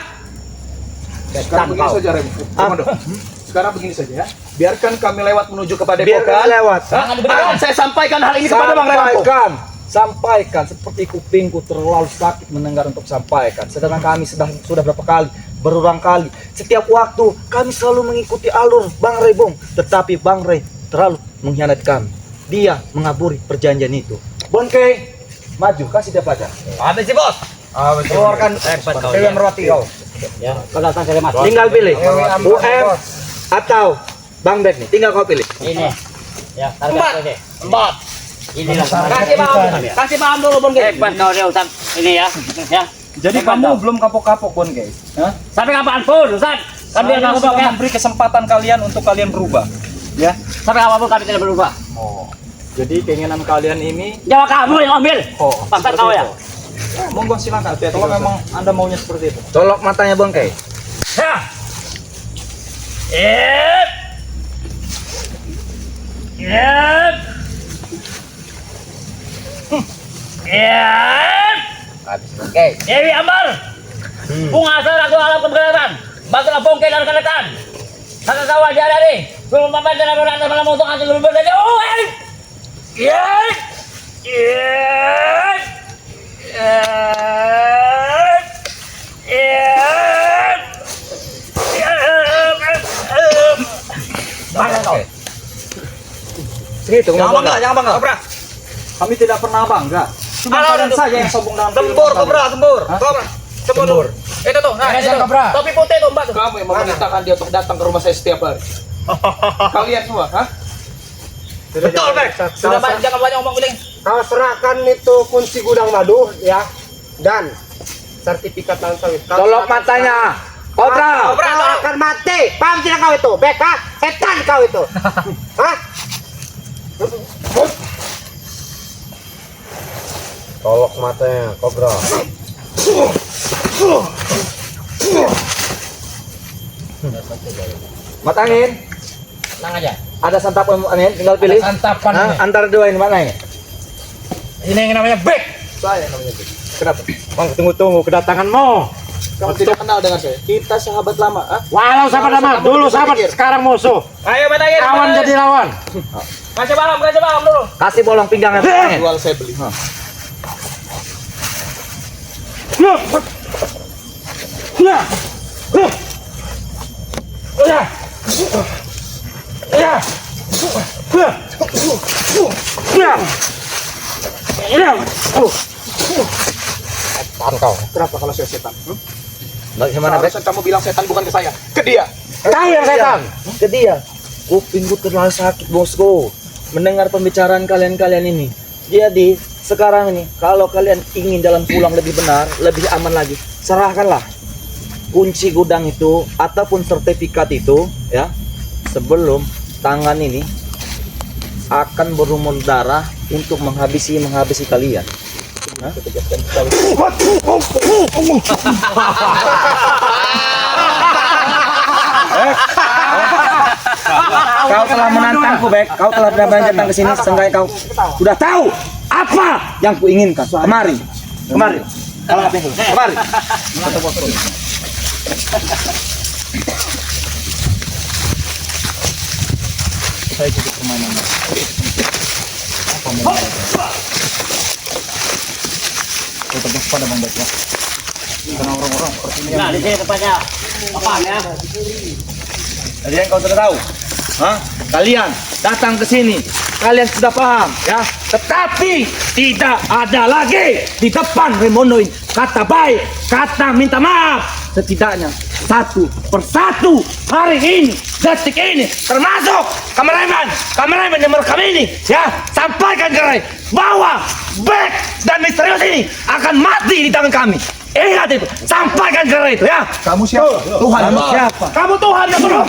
Sekarang begini saja, Rem. Komando. Sekarang begini saja ya. Biarkan kami lewat menuju kepada Biarkan Depokan. lewat. Akan saya sampaikan hal ini kepada Bang Ray Lampung. Sampaikan seperti kupingku terlalu sakit mendengar untuk sampaikan. Sedangkan kami sudah berapa kali, berulang kali, setiap waktu kami selalu mengikuti alur Bang Ray Bong. Tetapi Bang Ray terlalu mengkhianati kami. Dia mengaburi perjanjian itu. Bonkei, maju kasih dia pelajaran. Habis sih, Bos. Keluarkan Dewan Roti kau. Ya, kau datang saya mas. Tinggal pilih UM atau Bang Bek nih. Tinggal kau pilih. Ini. Ya, taruh ini. Empat. Inilah. Kasih paham dulu, Bon. Hebat kau dia Ustaz. Ini ya. Ya. Jadi kamu belum kapok-kapok, Bon, guys. Hah? Sampai kapanpun, Ustaz. Kan dia Saya nggak sudah ya. memberi kesempatan kalian untuk kalian berubah. Ya. Sampai kapanpun kami tidak berubah. Oh. Jadi keinginan kalian ini Jawab kamu yang ambil. Pasal kau ya. monggo silakan. Kalau memang Anda maunya seperti itu. Colok matanya Bangkai. Ya. Habis Bangkai. Dewi Ambar. Pungasal aku alam kebenaran. Batulah bongkai dan kenetan. Kakak kawan dia ada nih. Belum mampir dalam beranda malam untuk hasil lebih bersaja. Oh, Mana kau? Segitu Jangan bangga, jangan bangga. Kobra. Kami tidak pernah bangga. Cuma Halo, kalian tuh. saja yang sombong dalam Tembur, kehidupan Kobra, tembur. Kobra. Tembur. Itu tuh, nah, itu. Topi putih tuh, Mbak tuh. Kamu yang memerintahkan dia untuk datang ke rumah saya setiap hari. Kalian semua, ha? Betul, Bek. Sudah banyak, jangan banyak ngomong biling. Kau serahkan itu kunci gudang madu ya dan sertifikat tanah sawit. Colok matanya. Kobra. Kobra, Kau akan mati. Paham tidak kau itu? Beka, setan kau itu. Hah? Colok matanya, Kobra. Mata angin. Tenang aja. Ada santapan angin, tinggal pilih. Santapan Hah? ini. Antara dua ini mana ini? Ini yang namanya Bek. Saya namanya Bek. Kenapa? Bang, tunggu kedatanganmu. Kamu tidak kenal dengan saya. Kita sahabat lama, ha? Walau sahabat lama, Kamu dulu tidak sahabat, berpikir. sekarang musuh. Ayo, betangin. Kawan jadi lawan. Kasih paham dulu. Kasih bolong pinggang angin. Jual saya beli. Tahan kau. Kenapa kalau saya setan? Bagaimana Bek? Seharusnya kamu bilang setan bukan ke saya, ke dia. Kau yang setan. Ke dia. Kupingku terlalu sakit bosku mendengar pembicaraan kalian ini. Jadi sekarang ini kalau kalian ingin jalan pulang lebih benar, lebih aman lagi, serahkanlah kunci gudang itu ataupun sertifikat itu ya sebelum tangan ini akan berumur darah untuk menghabisi kalian. Hah? Kau telah menantangku, Bek. Kau telah datang ke sini, seenggaknya kau sudah tahu apa yang kuinginkan. Kemari. Kemari. Saya jadi permainan. Tetap pada Bang Bek ya. Karena orang-orang seperti ini Nah, di sini tempatnya. Apa ya? Kalian kau sudah tahu? Hah? Kalian datang ke sini, kalian sudah paham ya? Tetapi tidak ada lagi di depan Raimondo ini kata baik, kata minta maaf. Setidaknya satu persatu hari ini, detik ini, termasuk kameramen yang merekam ini, ya, sampaikan ke Ray bahwa Beck dan Misterius ini akan mati di tangan kami. Ingat itu, sampaikan ke Ray itu, ya. Kamu siapa? Tuhan, kamu siapa? Kamu Tuhan yang benar.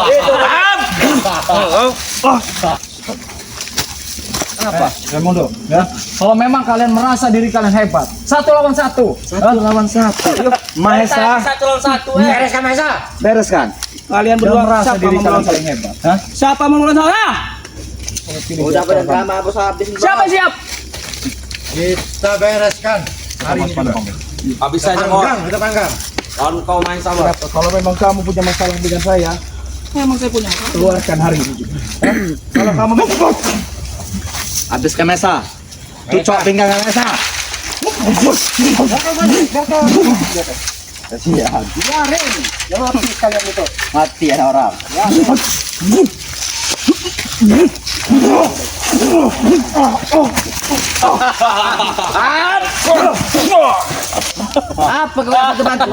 Itu Apa? Raimondo, ya. Kalau memang kalian merasa diri kalian hebat, 1 lawan 1. 1 lawan 1. Yuk, Mahesa. 1 lawan 1. Bereskan Mahesa. Bereskan. Kalian Yang berdua merasa siapa diri mau kalian melawan paling saya? hebat. Hah? Siapa mau melawan saya? Udah pada drama bos habisin. Siapa siap? Kita bereskan hari ini juga. Habis saja Kita panggang. Kalau kau main sama. Kalau memang kamu punya masalah dengan saya, Memang saya punya. keluarkan hari ini juga. Kalau kamu habiskan Mesa. Tucok pinggang Mesa. Kasihan. Biarin. Jangan mati kalian itu. Mati ada orang. Apa kalian bantu?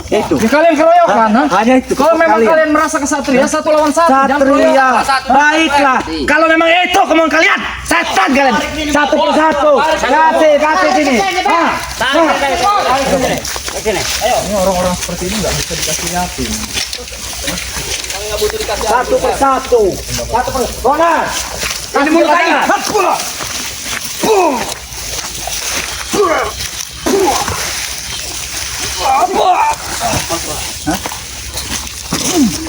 Itu. Ya, kalian keroyokan, ha? Hanya itu. Kalau memang kalian merasa kesatria, 1 lawan 1. Jangan Satria, keroyokan. baiklah. Kalau memang itu kemauan kalian, setan kalian. 1 persatu. Kasih sini. Ini orang-orang seperti ini nggak bisa dikasih yakin. 1 persatu. 1 persatu. Bona. Ini mulut saya.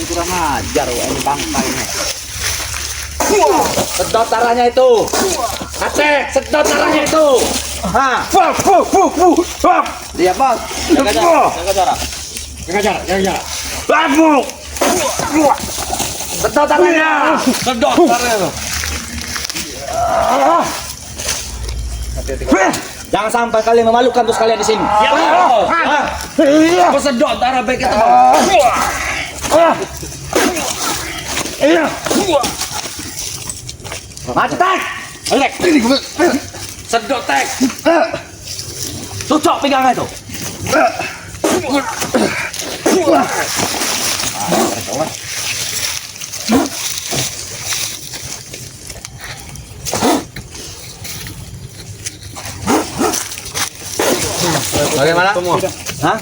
Kurang ajar ini bangkai ini. Sedot darahnya itu. Atek, sedot darahnya itu. Ha. Dia bos. Jaga jarak. Jaga jarak, jaga jarak. Sedot darahnya. Sedot darahnya. Jangan sampai kalian memalukan terus kalian di sini. Kau sedot darah baik itu. Mati tek. Sedot tek. Tucok pinggangnya itu. Bagaimana? Hah?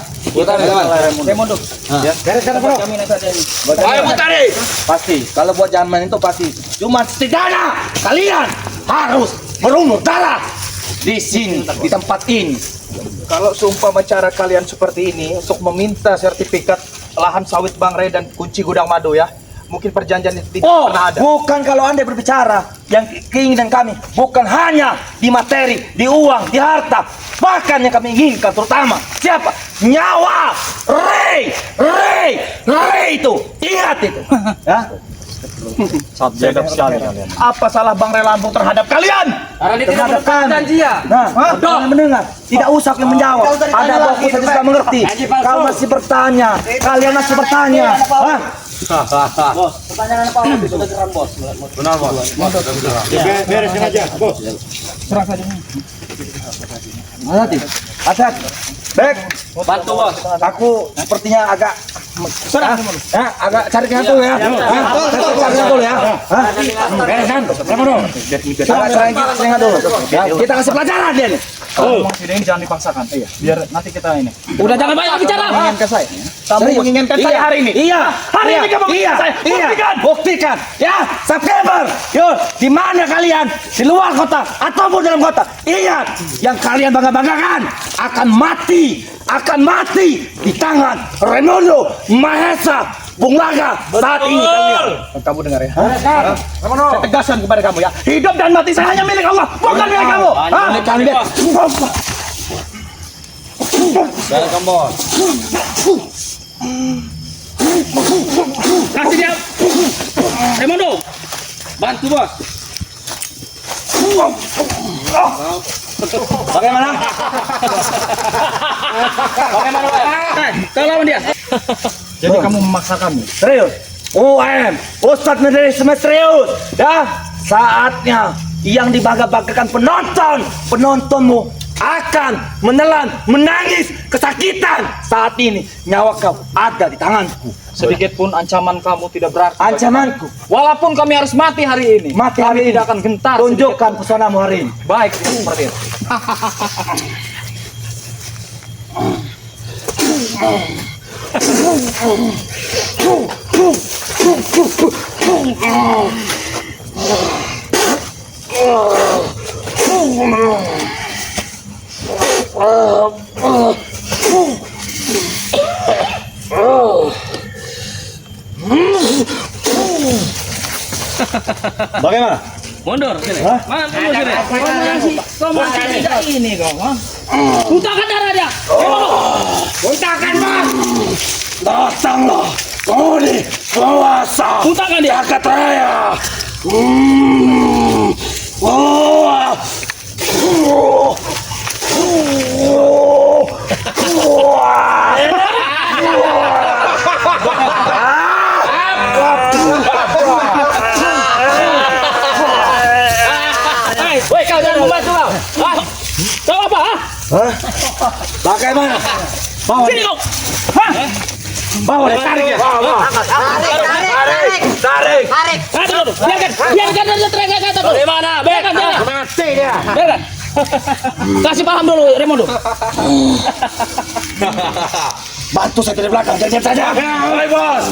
Raimondo. Bereskan bro. Ayo putari. Pasti. Kalau buat zaman itu pasti. Cuma setidaknya kalian harus merunut darah di sini, di tempat ini. Kalau seumpama cara kalian seperti ini untuk meminta sertifikat lahan sawit Bang Ray dan kunci gudang madu ya, mungkin perjanjian itu tidak Oh, pernah ada. bukan kalau Anda berbicara yang keinginan kami bukan hanya di materi, di uang, di harta, bahkan yang kami inginkan terutama siapa? Nyawa Ray itu. Ingat itu. Ya. Sajak sekali kalian. Apa salah Bang Ray Lampung terhadap kalian? Karena dia tidak Terhadap menepati kami. janji ya. Nah, kalian mendengar? Tidak usah kalian menjawab. Ada bosku saja sudah mengerti. Kau masih bertanya. Kalian masih bertanya. Hah? Bos, pertanyaan apa? Sudah geram bos. Benar, Bos. Bereskan aja, Bos. Serang saja. Hati. Asad. Baik. Bantu bos. Aku sepertinya agak serang. Ya, agak cari dulu ya. Cari dulu ya. Hah? Bereskan. Agak cari dulu. Ya, kita kasih pelajaran dia nih. Kalau memang ini jangan dipaksakan. Iya. Biar nanti kita ini. Udah jangan banyak bicara. Menginginkan saya. Kamu Serius? menginginkan saya Iya. hari ini? Iya. Hari ini kamu menginginkan saya? Buktikan! Buktikan. Ya, subscriber. Yo, di mana kalian? Di luar kota ataupun dalam kota. Ingat, yang kalian bangga-banggakan akan mati di tangan Raimondo Mahesa Bung Laga saat ini kalian. Kamu dengar ya? Saya tegaskan kepada kamu ya, hidup dan mati saya hanya milik Allah, bukan milik kamu. Hah? Milik kalian. Bereskan bos. Kasih dia. Raimondo. Bantu bos. Bagaimana? Bagaimana bos? Kau lawan dia. Jadi kamu memaksa kami. Serius. Ustadz Menderes serius. Ya, saatnya yang dibangga-banggakan penontonmu akan menelan, menangis, kesakitan. Saat ini nyawa kau ada di tanganku. Sedikit pun ancaman kamu tidak berarti. Ancamanku. Walaupun kami harus mati hari ini, Mati kami hari ini. tidak akan gentar. Tunjukkan pesonamu hari ini. Baik, seperti itu. Bagaimana? Mundur sini. Hah? Ini kau, Muntahkan darah dia. Muntahkan, Bang! Datanglah, kau di penguasa Muntahkan dia. Jagat Raya. Woi, kau jangan membantu kau. Hah? Kau apa? Hah? Bagaimana? Bawa Sini dia. kau. Hah? Bawa dia, tarik dia. Tarik. Aduh, biarkan dia teriak kata tuh. Dari mana? Biarkan dia. Mati dia. Biarkan. Kasih paham dulu, Raimondo. Bantu saya dari belakang, diam saja. Hai, Bos.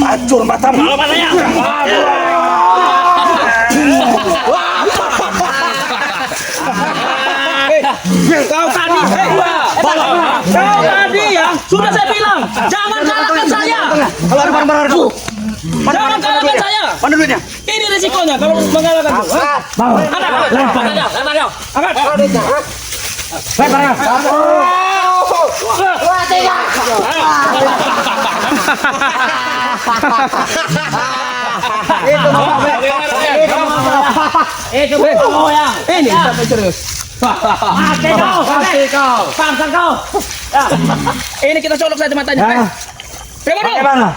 Hancur matamu. Kalau matanya. Kau tadi, kau tadi ya, sudah saya bilang, jangan kalahkan saya. Kalau ada barang-barang itu. Jangan kalahkan saya. Mana duitnya? Ini risikonya kalau mengalahkan itu. Bawa. Lempar dia. Lempar dia. Itu goyang. Ini sampai serius. Mati kau. Pangkat kau. Ini kita colok saja matanya. Raimondo. Bagaimana?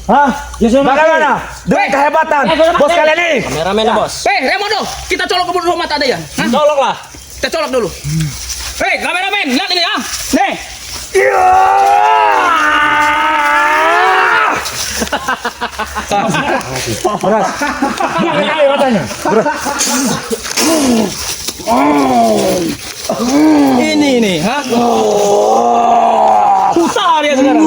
Hah? Bagaimana? Dengan kehebatan bos kalian ini. Kameramen bos. Raimondo, kita colok ke bulu mata dia. Colok lah. Kita colok dulu. Kameramen, lihat ini ah. Nih. Beras. Ini matanya. Beras. Ini, ha? Susah dia sekarang.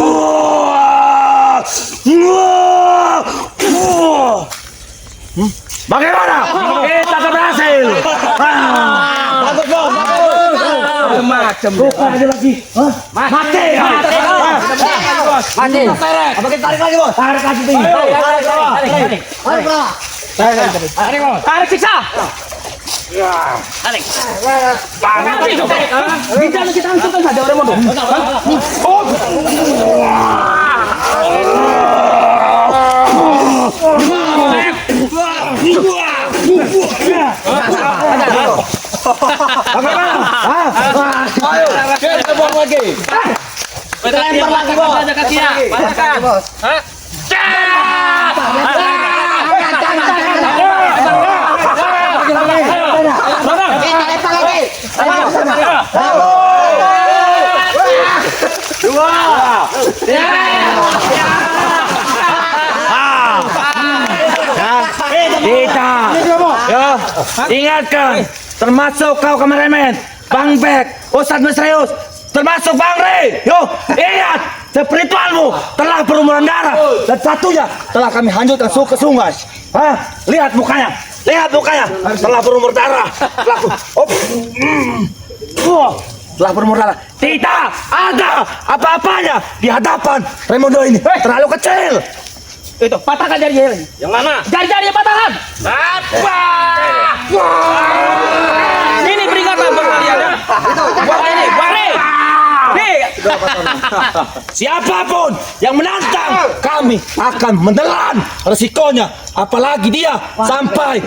Bagaimana? Kita berhasil. Macam Bukan aja lagi. Hah? Mati. Mati. Apa kita tarik lagi, Bos? Tarik lagi tinggi. tarik siksa. Tarik. Jangan kita hancurkan saja Raimondo. Ayo, kita buang lagi. Kita lempar lagi bos. Ada kakinya. Patahkan. Hah? Kita, ya, ingatkan, termasuk kau kameramen, Bang Bek, Ustadz Misterius, termasuk Bang Rey, yo, ingat, spiritualmu telah berumuran darah dan satunya telah kami hancurkan ke sungai. Hah? Lihat mukanya, telah berumur darah, telah berumur darah. Tidak ada apa-apanya di hadapan Raimondo ini, terlalu kecil. Itu patahkan jari-jari. Yang mana? Jari-jarinya patahkan. Apa? Ini peringatan buat kalian ya. Buat ini, buat ini. Nih. Siapapun yang menantang, kami akan menelan resikonya. Apalagi dia sampai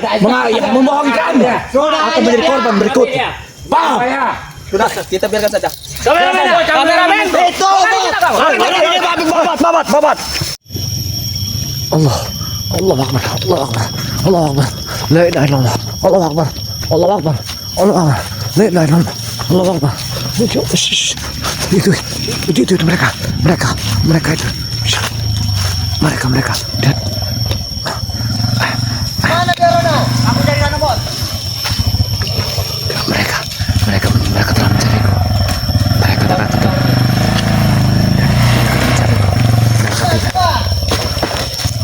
membohongi kami, akan menjadi korban berikutnya. Paham? Sudah, kita biarkan saja. Kameramen. Itu. Babat. Allah Akbar. La ilaha illallah. Allah Akbar. La ilaha illallah. Allah Akbar. Itu mereka itu. Mereka. Dan Mana dia Rono? Aku dari sana, Bos. mereka telah mencariku. Mereka telah mencariku.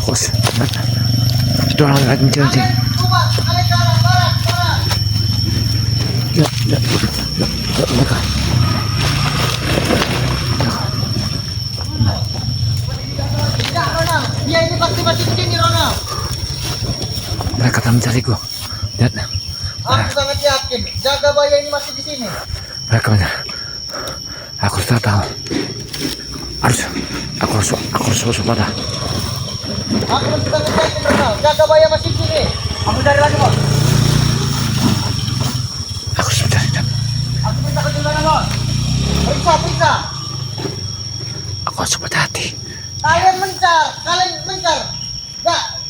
Bos, sudah lagi mencari. Mereka. Tidak, Rono. Dia ini pasti masih di sini, Rono. Mereka telah mencariku. Dan Aku sangat yakin jaga baya ini masih di sini. mereka aku sudah tahu. Aku harus waspada. Aku masih sangat yakin, Rono. Jaga baya masih di sini. Aku cari lagi, Bos. Aku harus mencari dan Aku minta ke sana, Bos. Periksa. aku harus berhati. Kalian mencar.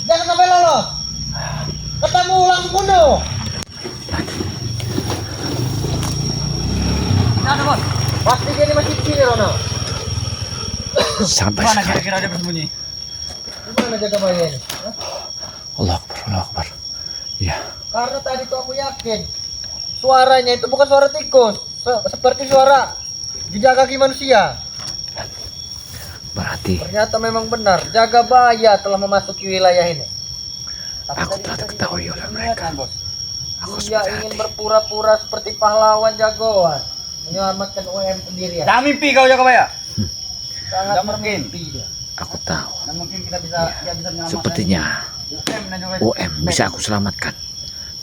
Jangan sampai lolos. Ketemu ulang bunuh. Ada, Bos. Pasti dia ini masih di sini, Rono. Sampai Mana sekarang. kira-kira dia bersembunyi? Di mana jaga baya ini? Hah? Allah Akbar. Iya. Karena tadi tuh aku yakin suaranya itu bukan suara tikus, seperti suara jejak kaki manusia. Berarti Ternyata memang benar, jaga baya telah memasuki wilayah ini. Tapi aku tadi telah kita diketahui oleh mereka. Bos. Aku harus Dia ingin berhati. berpura-pura seperti pahlawan jagoan, menyelamatkan UM sendirian. Jangan mimpi kau jaga baya. Sangat Tidak mungkin. bermimpi dia. Aku tahu. Dan mungkin dia bisa menyelamatkan Sepertinya UM dan juga UM bisa aku selamatkan.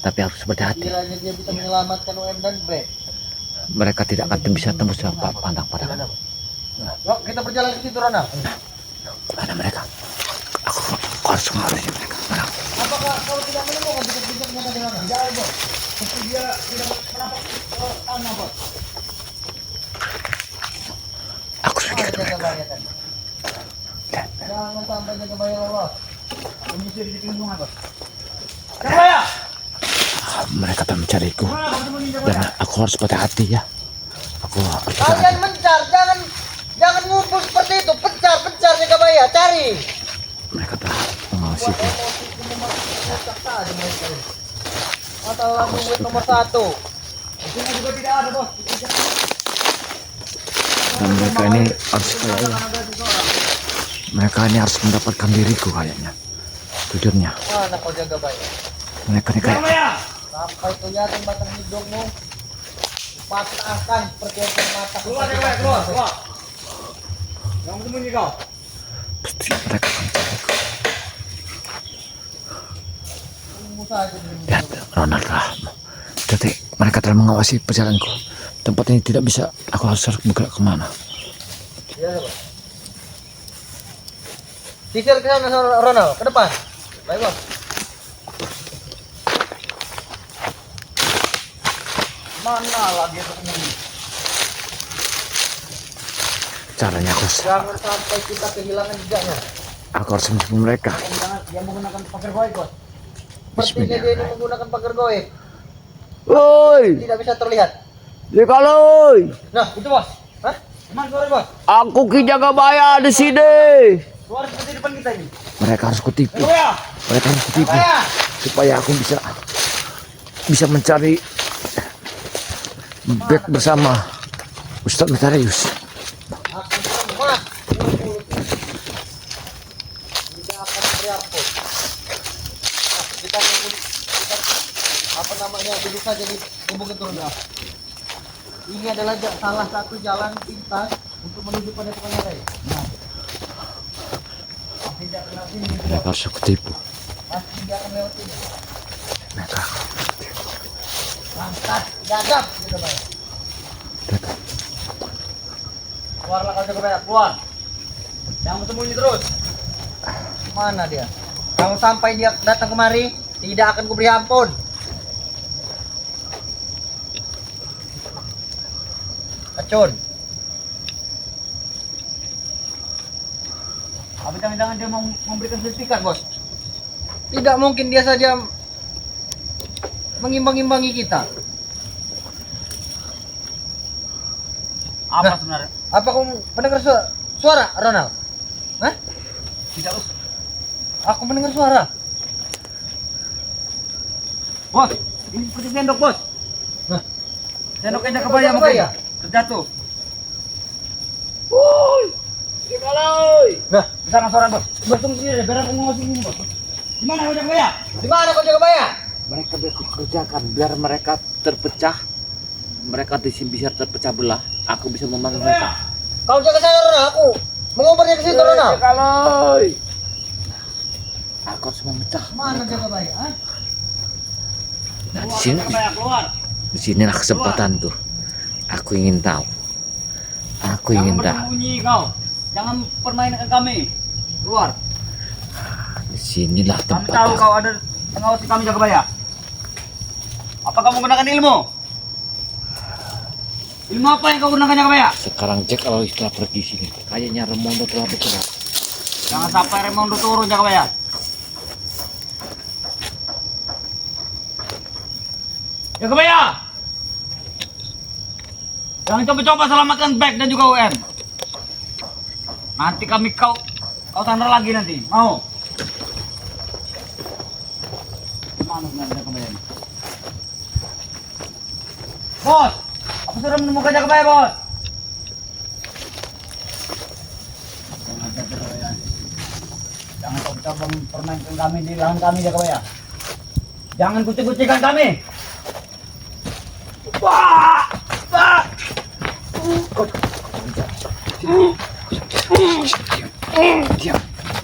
Tapi harus berhati. Kiranya dia bisa menyelamatkan UM dan Black. Mereka tidak akan bisa tembus pandang padaku. Yuk kita berjalan ke situ, Rona. Kemana mereka? Aku harus mengawasi mereka. Mana? Apakah kau tidak menemukan bincang-bincangnya tadi, Rona? Jangan, Bos. Tapi dia tidak menapak tanah, Bos. Aku sudah Ada ketemu jaga mereka. baya tadi. Dan Jangan sampai jaga baya lolos. menyisir di lingkungan, Bos. mereka telah mencariku. Dan aku harus berhati ya. Aku harus berhati. Kalian mencar, jangan ngumpul seperti itu. Pencar jaga baya, cari. Mereka telah mengawasiku. Masalah duit nomor 1. Dan mereka ini harus kayak mereka ini harus mendapatkan diriku kayaknya. Jujurnya Mana kau jaga baya? mereka ini kayak Sampai kelihatan batang hidungmu patahkan seperti yang mata. Keluar. Jangan bersembunyi kau. pasti mereka akan mencariku. Tunggu saja dulu. Lihat Ronald Rahma. Jadi mereka telah mengawasi perjalananku. Tempat ini tidak bisa. Aku harus bergerak kemana? Iya, Bos. Sisir ke sana, Ronald, ke depan. Baik, Bos. Mana lagi bersembunyi? Caranya aku Jangan sampai kita kehilangan jejaknya. aku harus menjemput mereka. Dia menggunakan pagar goib, Bos. Sepertinya Bismillah. dia ini menggunakan pagar goib. Woi, Tidak bisa terlihat. Dikaloi. Nah, itu, Bos. Hah? Gimana suara, Bos? Aku Ki Jaga Baya di sini. Suara seperti depan kita ini. Mereka harus kutipu. Ya, Mereka harus kutipu Baya. supaya aku bisa mencari back bersama Ustadz Mitarius. Akan semua. Tidak akan berampun. Nah, kita apa namanya duduk saja di gubuk turun. Ini adalah salah satu jalan pintas untuk menuju pada Pengarai. Nah, tidak lewat ini, Mereka harus aku tipu. pasti tidak akan lewat ini. Mereka Angkat, dadap, gitu Bang. Keluarlah kalau jaga banyak, keluar. Jangan bersembunyi terus. Mana dia? Kalau sampai dia datang kemari, tidak akan kuberi ampun. Racun. Apa jangan-jangan dia mau memberikan sertifikat, Bos? Tidak mungkin dia saja mengimbang-imbangi kita. Apa sebenarnya? Apa kamu mendengar suara, Ronald? Hah? Tidak, Bos. Aku mendengar suara. Bos, ini seperti sendok, Bos. Nah. Sendoknya Sendok kebaya mungkin. Jakabaya. Terjatuh. Nah, Di sana suara, Bos. Bos, tunggu sini deh, biar aku ngomong sini, Bos. Di mana kau Jakabaya? di mana kau Jakabaya? Mereka bekerjakan biar mereka terpecah. Mereka di sini bisa terpecah belah. Aku bisa memanggil mereka. Kau jaga saya, Ronald. Aku mengubah dia ke situ, Ronald. Aku harus memecah. Mana Jakabaya? Hah? Nah, di sini, Keluar. di sinilah kesempatanku. Aku ingin tahu. Aku ingin tahu. Bersembunyi kau. Jangan permainkan kami. Keluar. Di sinilah Kami tempat tahu aku. kau ada mengawasi kami Jakabaya. Apa kamu gunakan ilmu? Ilmu apa yang kau gunakan Jakabaya? Sekarang Jack Aloy telah pergi sini. Kayaknya Remondo telah bergerak. Jangan sampai Remondo turun Jakabaya. Jakabaya! Jangan coba-coba selamatkan Beck dan juga UM. Nanti kau sandra lagi nanti. Mau? Mana sebenarnya Jakabaya ini? Bos! Aku sudah menemukan Jakabaya, Bos! Jangan coba-coba mempermainkan kami di lahan kami, Jakabaya. Jangan kucik-kucikan kami. Wah! Wah!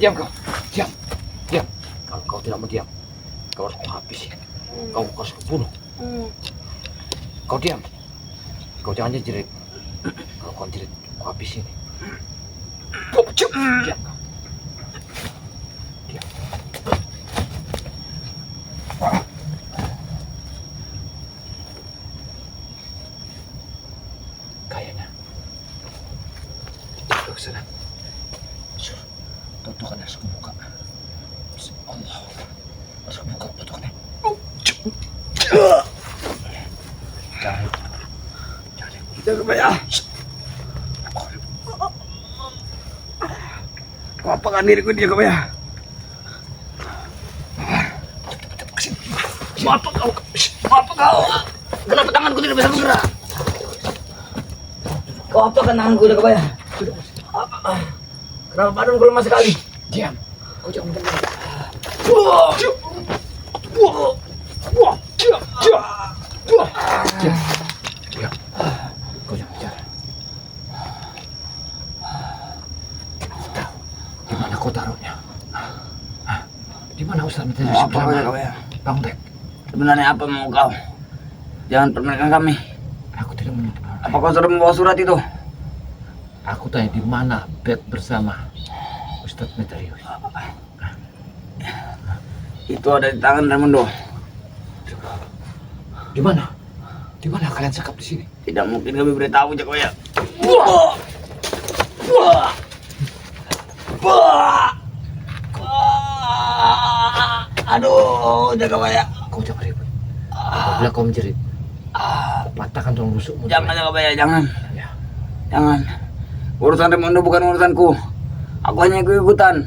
Diam kau. Diam. Diam. Kalau kau tidak mau diam, kau harus habisi. Kau harus kubunuh. Kau diam. Kau jangan jerit. Kalau kau jerit, kau habis ini. Diam kau. Diam. Kayaknya. Duduk sana. Tutukan harus buka. Allah. Harus buka tutukannya. Jangan. Jakabaya. Kau apakan diriku dia Jakabaya? Apa kau? Apa kau? Kenapa tanganku tidak bisa bergerak? Kau apakan tanganku Jakabaya? Kenapa badanku lemah sekali? Diam. Kau jangan bergerak. Diam. Kau jangan bicara. Tahu di mana kau taruhnya? Di mana Ustaz minta Apa kau Jakabaya? Bang Dek, Sebenarnya apa mau kau? Jangan permainkan kami. aku tidak menyentuh. Apa kau sudah membawa surat itu? Aku tanya di mana Bek bersama Ustadz Metarius. Itu ada di tangan Raimondo. Di mana? Di mana kalian sekap di sini? Tidak mungkin kami beritahu Jakabaya. Aduh, Jakabaya. Kau jangan ribut. Apabila kau menjerit, patahkan tulang rusukmu. Jangan Jakabaya, jangan. Ya. Jangan. Urusan Raimondo bukan urusanku. Aku hanya ikut-ikutan.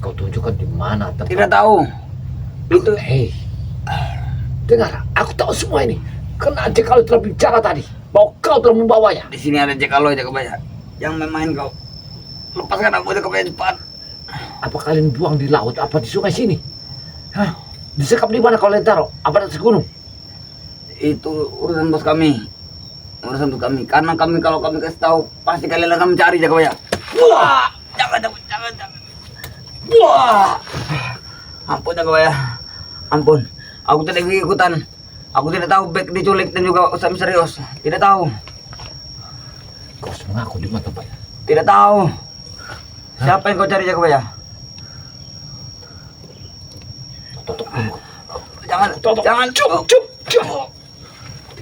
Kau tunjukkan di mana tempat. Tidak tahu. Itu Hei, dengar, aku tahu semua ini. Karena Jack Aloy telah bicara tadi bahwa kau telah membawanya. di sini ada Jack Aloy Jakabaya. Yang main kau. Lepaskan aku Jakabaya cepat. Apa kalian buang di laut? Apa di sungai sini? Hah? Disekap di mana kalian taruh? Apa di atas gunung? Itu urusan bos kami. Urusan bos kami. Karena kami kalau kami kasih tahu pasti kalian akan mencari Jakabaya. Wah! Jangan. Wah! Ampun Jakabaya. Ampun. Aku tidak ikutan. Aku tidak tahu Beck diculik dan juga Ustaz misterius. Tidak tahu. Kau harus mengaku di mana tempatnya. Tidak tahu. Siapa yang kau cari Jakabaya? Tutup mulut. Jangan. Tutup. Jangan. Cup.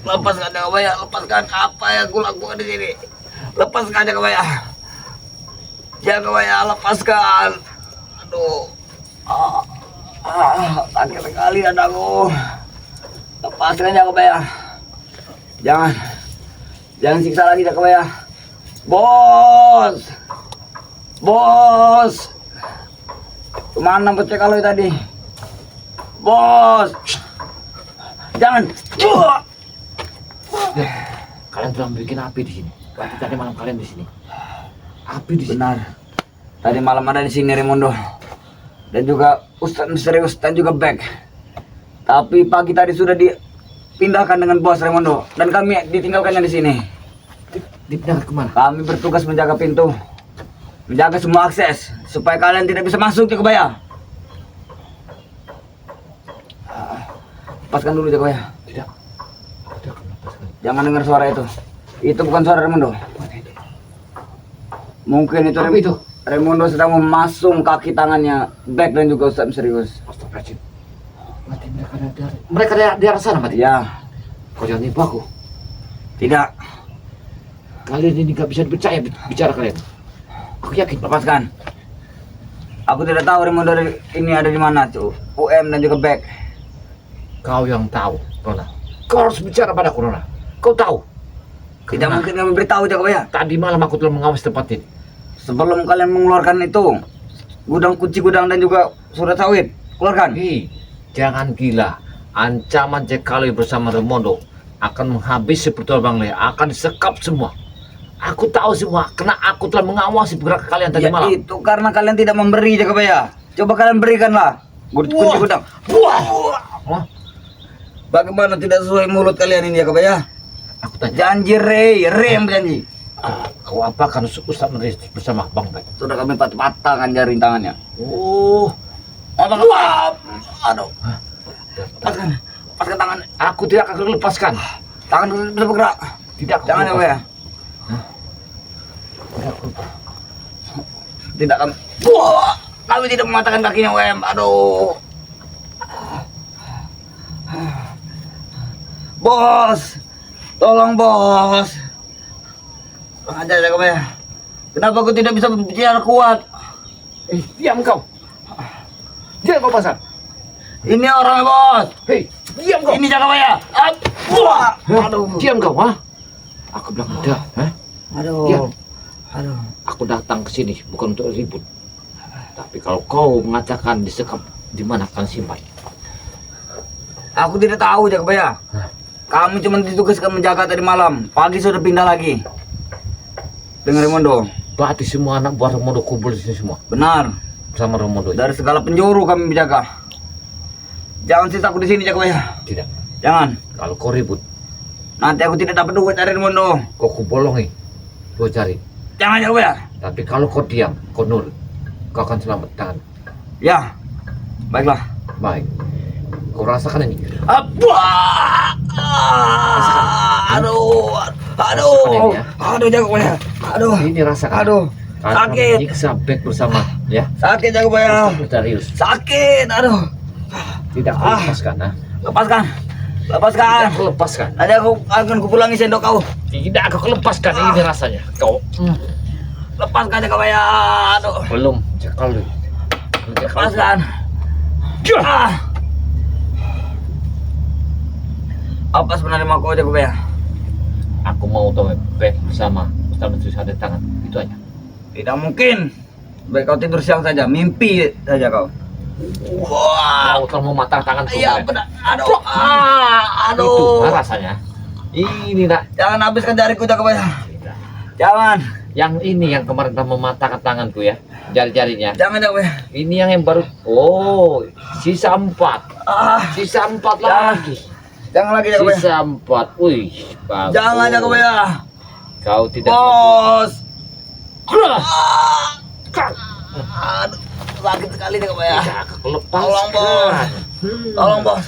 Lepaskan Jaka Bayah, lepaskan apa yang aku lakukan di sini. Lepaskan Jaka Bayah. Jaka Bayah, lepaskan. Aduh. Sakit sekali dadaku. Lepaskan Jaka Bayah. Jangan siksa lagi Jaka Bayah. Bos. Kemana pecah kalau tadi? Bos. Jangan. Kalian telah bikin api di sini. Berarti tadi malam kalian di sini. Api di sini. Benar. Tadi malam ada di sini Raimundo. Dan juga Ustadz Misterius dan juga Beck. Tapi pagi tadi sudah dipindahkan dengan bos Raimundo dan kami ditinggalkannya di sini. Dipindah kemana? Kami bertugas menjaga pintu, menjaga semua akses supaya kalian tidak bisa masuk Jaka Bayah. Lepaskan dulu Jaka Bayah. Tidak. Jangan dengar suara itu. Itu bukan suara Raimundo. Mungkin itu Raimundo sedang memasung kaki tangannya Beck dan juga Ustadz Misterius. Astagfirullahaladzim. Mati mereka ada di arah sana mati. Ya. Kau jangan tipu aku. Tidak. Kalian ini gak bisa dipercaya bicara kalian. Aku yakin. Lepaskan. Aku tidak tahu Raimundo ini ada di mana tuh. UM dan juga Beck. Kau yang tahu, Nona. Kau harus bicara padaku, Nona. Kau tahu. Tidak mungkin kami beritahu Jaka Bayah. Tadi malam aku telah mengawasi tempat ini. Sebelum kalian mengeluarkan itu kunci gudang dan juga surat sawit, keluarkan. Hei, jangan gila. Ancaman Jekali bersama Raimundo akan menghabisi pertualang Bang Le, akan disekap semua. Aku tahu semua, karena aku telah mengawasi pergerakan kalian tadi malam. Itu karena kalian tidak memberi Jaka Bayah. Coba kalian berikanlah kunci gudang. Wah. Bagaimana tidak sesuai mulut kalian ini Jaka Bayah? Aku tanya. Janji Rey yang berjanji. Kau apakan Ustadz Misterius bersama Bang Beck? Sudah kami patahkan jari tangannya. Oh. Aduh. Lepaskan tangan. Aku tidak akan lepaskan. Tangan tidak bergerak. Tidak. Jangan Jaka Bayah. Tidak kami. Kami tidak mematahkan kakinya UM. Aduh. Bos. Tolong bos. Aja Jaka Bayah. Kenapa aku tidak bisa berbicara kuat? Diam kau. Diam kau pasar. Ini orangnya bos. Hei, diam kau. Ini Jaka Bayah. Aduh. Diam kau, ha? Aku bilang udah, ha? Diam. Aduh. Aku datang ke sini bukan untuk ribut. Tapi kalau kau mengatakan disekap, di mana akan simpan? Aku tidak tahu Jaka Bayah. Kami cuma ditugaskan menjaga tadi malam. Pagi sudah pindah lagi. Dengan Raimundo. Berarti semua anak buah Raimundo kumpul di sini semua. Benar. Bersama Raimundo. Dari segala penjuru kami menjaga. Jangan sisa aku di sini Jaka Bayah. Tidak. Jangan. Kalau kau ribut, Nanti aku tidak dapat duit dari Raimundo. kau kubolongi. Kau cari. Jangan Jaka Bayah. Tapi kalau kau diam, kau nurut, kau akan selamat tangan. Ya. Baiklah. Baik. Kau rasakan ini. Aduh. Rasakan ini, ya. Aduh Jaka Bayah. Aduh. Ini rasakan. Aduh. Kalian Sakit. menyiksa Beck bersama, ya. Sakit Jaka Bayah. Misterius. Sakit. Aduh. Tidak kau lepaskan, ha? Lepaskan. Lepaskan. Tidak kau lepaskan. Nanti aku akan kupulangi sendok kau. Tidak kau lepaskan. Ini rasanya. Kau. Lepaskan Jaka Bayah. Aduh. Belum. Sekali. Lepaskan. Apa sebenarnya mau kau Jaka Bayah? Aku mau tahu Beck bersama Ustadz Misterius ada di tangan. Itu aja. Tidak mungkin. Baik kau tidur siang saja, mimpi saja kau. Wah. Kau telah mematah tanganku. Iya Beck. benar. Aduh. Itu Aduh. rasanya. Ini nak. Jangan habiskan jariku Jaka Bayah. Jangan. Yang ini yang kemarin telah mematahkan tanganku ya. Jari-jarinya. Jangan Jaka Bayah. Ini yang baru. Oh, sisa 4. Sisa 4 lagi. Jangan lagi Jaka Bayah. Sisa 4. Wih, bagus. Jangan Jaka Bayah. Kau tidak. Bos. Keras. Aduh. Sakit sekali Jaka Bayah. Tidak kelepaskan. Tolong bos. Tolong bos.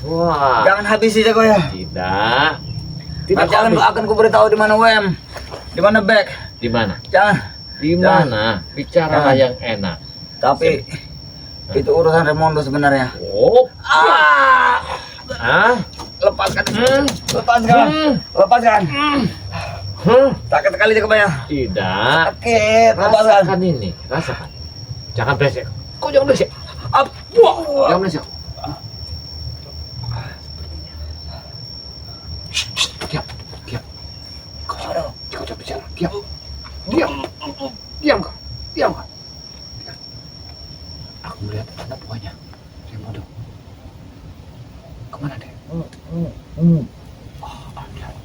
Wah. Jangan habisi Jaka Bayah. Tidak. Tidak. Nanti akan kuberitahu di mana UM. Di mana Beck. Di mana? Jangan. Di mana? Bicaralah yang enak. lepaskan. Lepaskan. Lepaskan. Sakit sekali Jakabaya. Tidak. Sakit. Lepaskan. Rasakan ini, rasakan. Jangan beresek. Kau jangan beresek. Jangan beresek. Diam, diam. Kau jangan bicara. Diam, diam, diam kau, diam kau. Aku melihat anak buahnya. Raimundo. Kemana dia?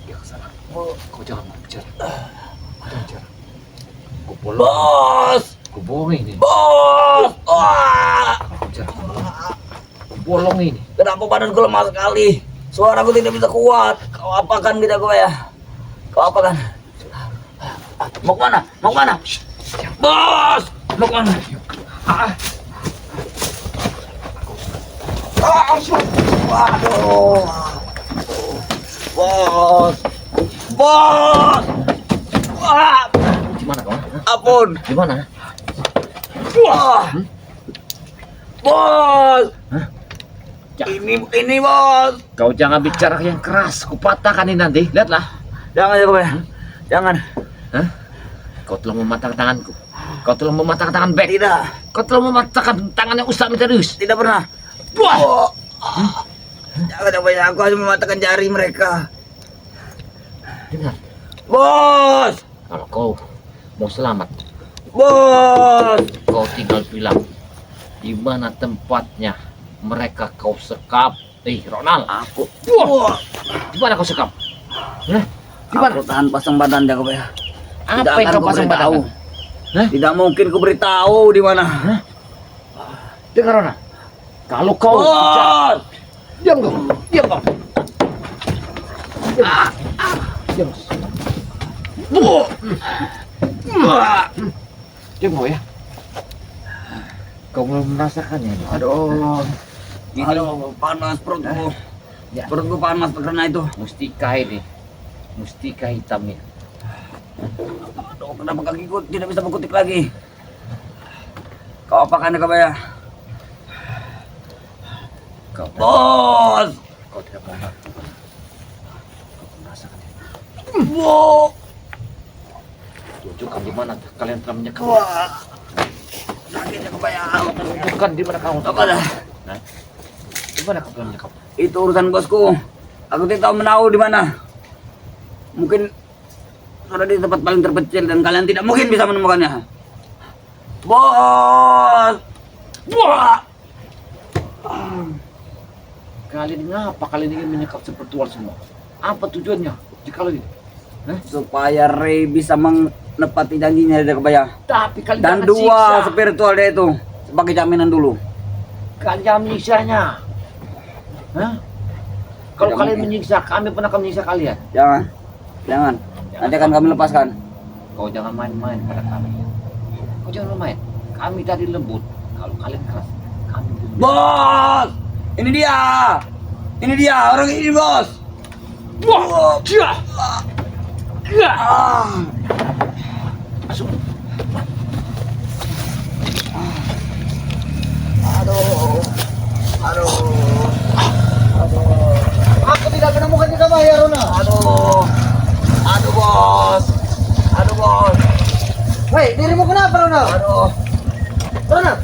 Dia ke sana. Kau jangan bicara. Kau jangan bicara. Kau bolong. Bos. Kau bohong ini. Bos. Wah. Kau bicara. Kau bolong ini. Kenapa badanku lemah sekali? Suaraku tidak bisa kuat. Kau apakan kita gue ya? Kau apakan? Mau kemana? Mau kemana? Bos! Mau kemana? Waduh. Bos. Bos. Wah. Di mana kau? Ampun. Di mana? Wah. Bos. Ini bos. Kau jangan bicara yang keras. Kupatahkan ini nanti. Lihatlah. Jangan ya gue. Jangan. Hah? Kau telah mematahkan tanganku. Kau telah mematahkan tangan Beck. Tidak. Kau telah mematahkan tangannya Ustaz Misterius. Tidak pernah. Wah. Jangan apa ya, aku hanya mematahkan jari mereka. Dengar. Bos. Kalau kau mau selamat, Bos. kau tinggal bilang di mana tempatnya mereka kau sekap. Ronald. Aku. Wah. Di mana kau sekap? Hah? Di mana? Aku tahan pasang badan jago ya. Apa yang kau pasang badan? Hah? Tidak mungkin ku beritahu di mana. Dengar Ronald. Kalau kau bicara, Bos. diam kau, diam kau. Diam. Diam kau ya. Kau belum merasakannya. Aduh. Aduh, panas perutku. Ya. Perutku panas karena itu. Mustika ini, mustika hitam ini. Aduh, kenapa kakiku tidak bisa berkutik lagi? Kau apakan ya kabaya? Kau, Bos. kau tidak pernah merasakannya. Bos. Tunjukkan di mana kalian telah menyekap. Wah. Sakitnya kabaya. Tunjukkan di mana kamu Apa dah? Nah, di mana kau telah menyekap? Itu urusan bosku. Aku tidak tahu menahu di mana. Mungkin sudah di tempat paling terpencil dan kalian tidak mungkin bisa menemukannya. Bos. Wah. Kalian ngapa kalian ingin menyekap spiritual semua? Apa tujuannya? Jika ini? Supaya Ray bisa menepati janjinya dari kabaya. Tapi kalian Dan jangan dua siksa. spiritual dia itu sebagai jaminan dulu. Kalian jangan menyiksanya. Hah? Kalau Tidak kalian mungkin. menyiksa, kami pun akan menyiksa kalian. Jangan. Jangan. Nanti akan kami lepaskan. Kau jangan main-main pada kami. Kau jangan main. Kami tadi lembut. Kalau kalian keras, kami bunuh. Bos. Ini dia. Ini dia orang ini, Bos. Wah! Dia! Ah. Masuk. Aduh. Aduh. Aku tidak menemukan Jakabaya, Ronald. Aduh. Aduh, Bos. Aduh, Bos. Hei, dirimu kenapa, Ronald? Aduh. Ronald,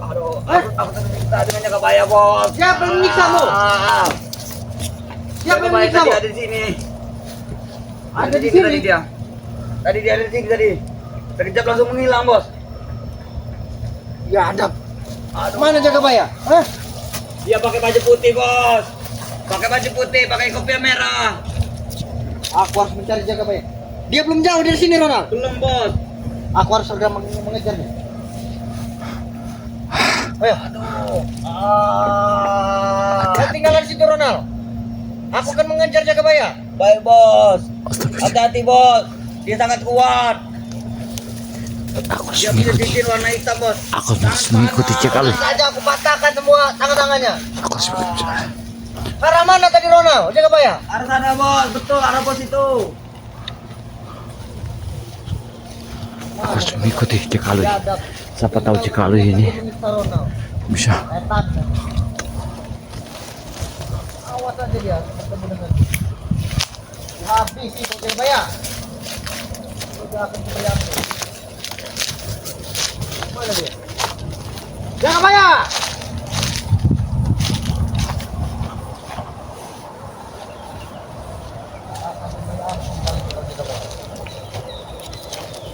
Aduh. Aku tersiksa dengan Jakabaya, Bos. siapa yang menyiksamu? Siapa yang Jakabaya menyiksamu? tadi ada di sini. Ada di sini sini? tadi dia. Tadi dia ada di sini tadi. Terkejap langsung menghilang, Bos. Ya, ada. Mana Jakabaya? Hah? Dia pakai baju putih, Bos. Pakai baju putih, pakai kopiah merah. Aku harus mencari Jakabaya. Dia belum jauh dari sini, Ronald. Belum, Bos. Aku harus segera mengejarnya. Ayo. Aduh. Ketinggalan situ, Ronald. Aku akan mengejar Jakabaya. Baik, Bos. Hati-hati, Bos. Dia sangat kuat. Dia punya cincin warna hitam, Bos. Aku harus mengikuti Jakabaya. Saja aku patahkan semua tangan-tangannya. Arah mana tadi, Ronald? Jakabaya? Arah sana, Bos. Betul, arah Bos itu. Harus mengikuti Jakabaya. Ada. Siapa tahu Jakabaya ini Menyiksa Ronald. bisa. Setan. Awas aja dia bertemu dengan habis itu Jagabaya. Sudah akan kembali. Mana dia? Jagabaya!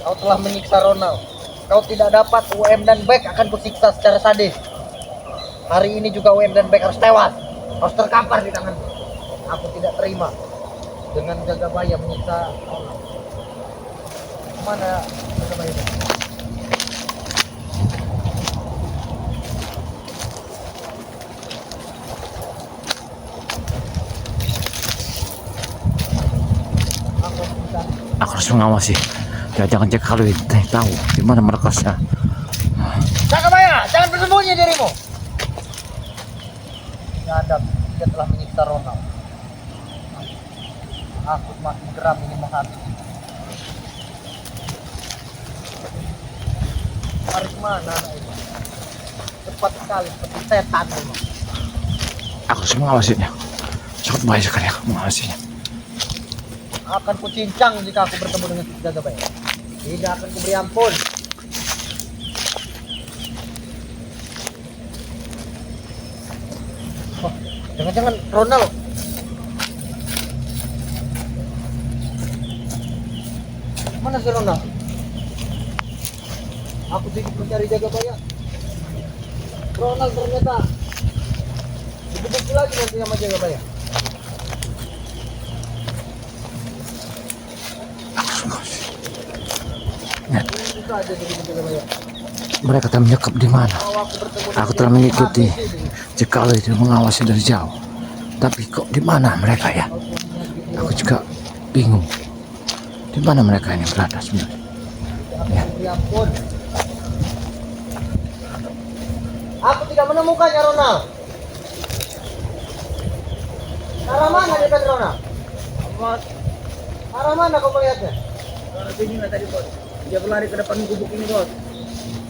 Kau telah menyiksa Ronald. Kau tidak dapat UM dan Beck akan kusiksa secara sadis. Hari ini juga UM dan Beck harus tewas. Harus terkampar di tanganmu. Aku tidak terima dengan Jagabaya menyiksa Ronald. Mana Jagabaya? Aku harus mengawasi. Jangan cek kalau tahu di mana markasnya. Jagabaya, jangan bersembunyi dirimu. Nyadap, dia telah menyiksa Ronald. Aku semakin geram ini menghabisi. Hari kemana anak ini? Cepat sekali seperti setan memang. Aku harus mengawasinya. Sangat baik sekali aku mengawasinya. Akan kucincang jika aku bertemu dengan Jagabaya. Tidak akan kuberi ampun. Oh, jangan-jangan Ronald. Mana si Ronald? Aku sedikit mencari Jagabaya. Ronald ternyata digebuki lagi nanti sama Jagabaya. Bisa aja jadi Jagabaya. Mereka telah menyekap di mana? Aku telah mengikuti Cekal itu mengawasi dari jauh. Tapi kok di mana mereka ya? Aku juga bingung. Di mana mereka ini berada sebenarnya? Ya ampun. Aku tidak menemukannya Ronald. Arah mana dekat Ronald? Arah mana kau melihatnya? Arah sini lah tadi bos. Dia berlari ke depan gubuk ini bos.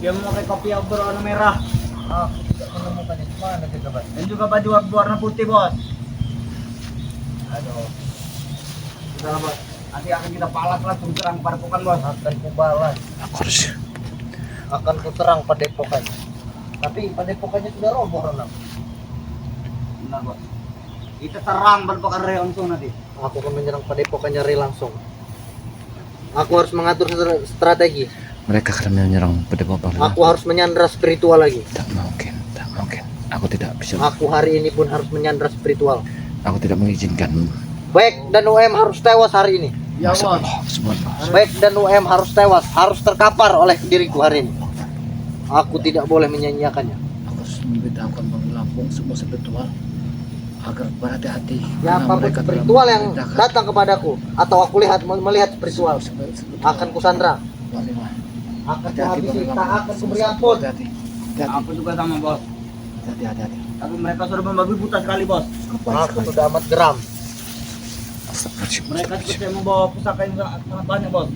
Dia memakai kopi yang berwarna merah. Aku tidak menemukannya. Mana Jagabaya? Dan juga baju berwarna putih bos. Aduh. Sudah bos. Nanti akan kita balas langsung serang padepokan bos. Akan kubalas. Aku harus. Akan kuserang padepokan. Tapi padepokannya sudah roboh Ronald. Benar bos. Kita serang padepokan Ray langsung nanti. Aku akan menyerang padepokannya Ray langsung. Aku harus mengatur strategi. Mereka akan menyerang padepokan. Aku harus menyandra spiritual lagi. Tak mungkin, tak mungkin. Aku tidak bisa. Aku hari ini pun harus menyandra spiritual. Aku tidak mengizinkan. Beck dan UM harus tewas hari ini. Ya bos. Beck dan UM harus tewas, harus terkapar oleh diriku hari ini. Aku tidak boleh menyanyiakannya. Aku harus memberitahukan Bang Lampung semua spiritual agar berhati-hati. Siapapun spiritual yang datang kepadaku atau aku melihat spiritual akan kusandra, akan kuhabisi, tak akan kuberi ampun. Aku juga sama bos. Hati-hati. Tapi mereka sudah membabi buta sekali bos. Aku sudah amat geram. Mereka seperti membawa pusaka yang sangat banyak bos.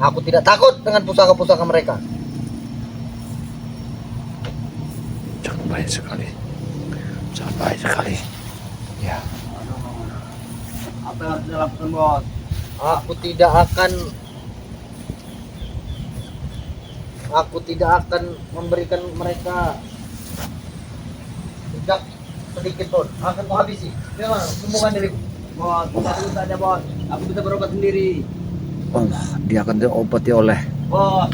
Aku tidak takut dengan pusaka-pusaka mereka. Sangat baik sekali. Sangat baik sekali. Ya. Apa yang harus dilakukan bos? Aku tidak akan memberikan mereka jejak sedikit pun. Akan kuhabisi. Jangan sembuhkan diriku. Bos, bisa saja bos. Aku bisa berobat sendiri. Allah, dia akan diobati oleh Bos,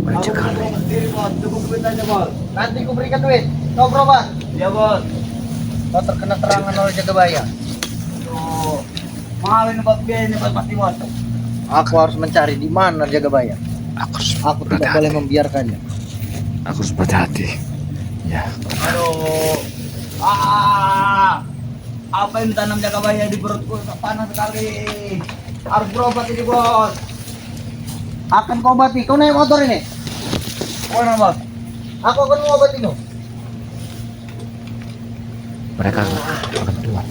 aku Cekal. bisa berobat sendiri bos. Cukup duit aja bos. Nanti kuberikan duit. Kau berobat. Iya bos. Kau terkena serangan oleh Jagabaya. Tuh, mahal ini bos, biaya ini bos pasti bos. Aku harus mencari di mana Jagabaya. Aku tidak boleh membiarkannya. Aku harus berhati. Ya. Aduh, apa yang tanam Jagabaya di perutku panas sekali. Harus berobat ini bos. Akan kau obati. Kau naik motor ini. Mana bos? Aku akan mengobatimu. Mereka akan keluar.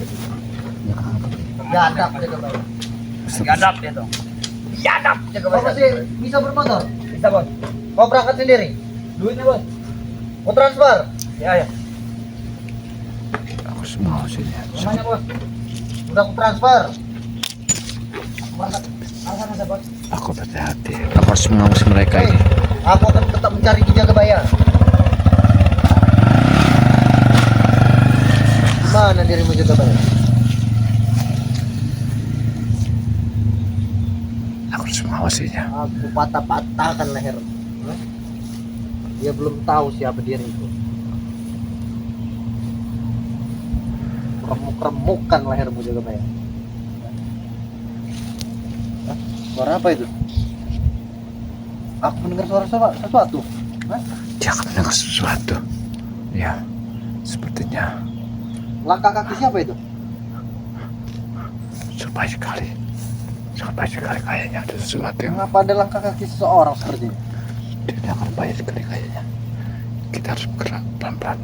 Biadab Jagabaya. Gadap dia tuh. Biadab Jagabaya. Kau masih bisa bermotor? Bisa bos. Kau berangkat sendiri? Duitnya bos. Mau transfer? Ya ya. Aku harus harus mengawasinya. Namanya bos. Udah aku transfer. Aku berhati-hati. Aku harus mengawasi mereka ini. Aku akan tetap mencari di Jagabaya. Mana dirimu Jagabaya? Aku harus mengawasinya. Aku patah-patahkan leher. Dia belum tahu siapa diriku. Remuk-remukan lehermu Jagabaya. Hah? Suara apa itu? Aku mendengar suara sesuatu. Hah? Dia akan mendengar sesuatu. Ya, sepertinya Langkah kaki siapa itu? sampai sekali kayaknya ada sesuatu yang Mengapa ada langkah kaki seseorang seperti ini? tidak akan baik sekali kayaknya. Kita harus bergerak pelan-pelan.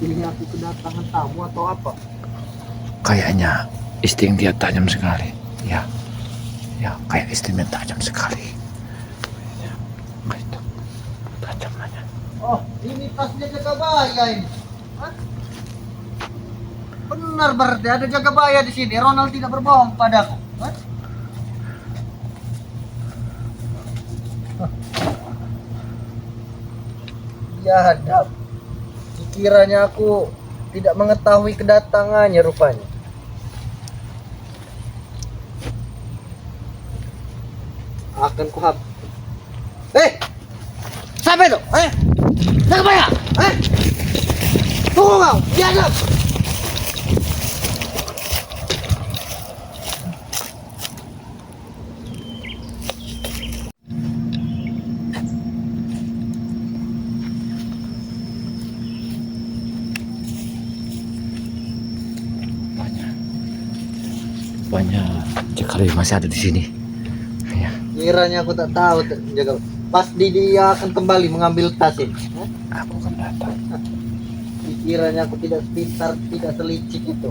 Ini aku kedatangan tamu atau apa? Kayaknya insting dia tajam sekali. Ya, kayak instingnya tajam sekali. Ya, kayak itu tajam aja. Oh, ini tasnya Jagabaya ini. Hah? Benar berarti ada Jagabaya di sini. Ronald tidak berbohong padaku. Hah? Biadab. Kiranya aku tidak mengetahui kedatangannya rupanya. Akan kuhabis. Siapa itu? Jagabaya? Tunggu kau, biadab. Rupanya Jagabaya masih ada di sini. Ya, Kiranya aku tak tahu Jagabaya. Pasti dia akan kembali mengambil tas ini. aku akan datang. Kiranya aku tidak sepintar, tidak selicik itu.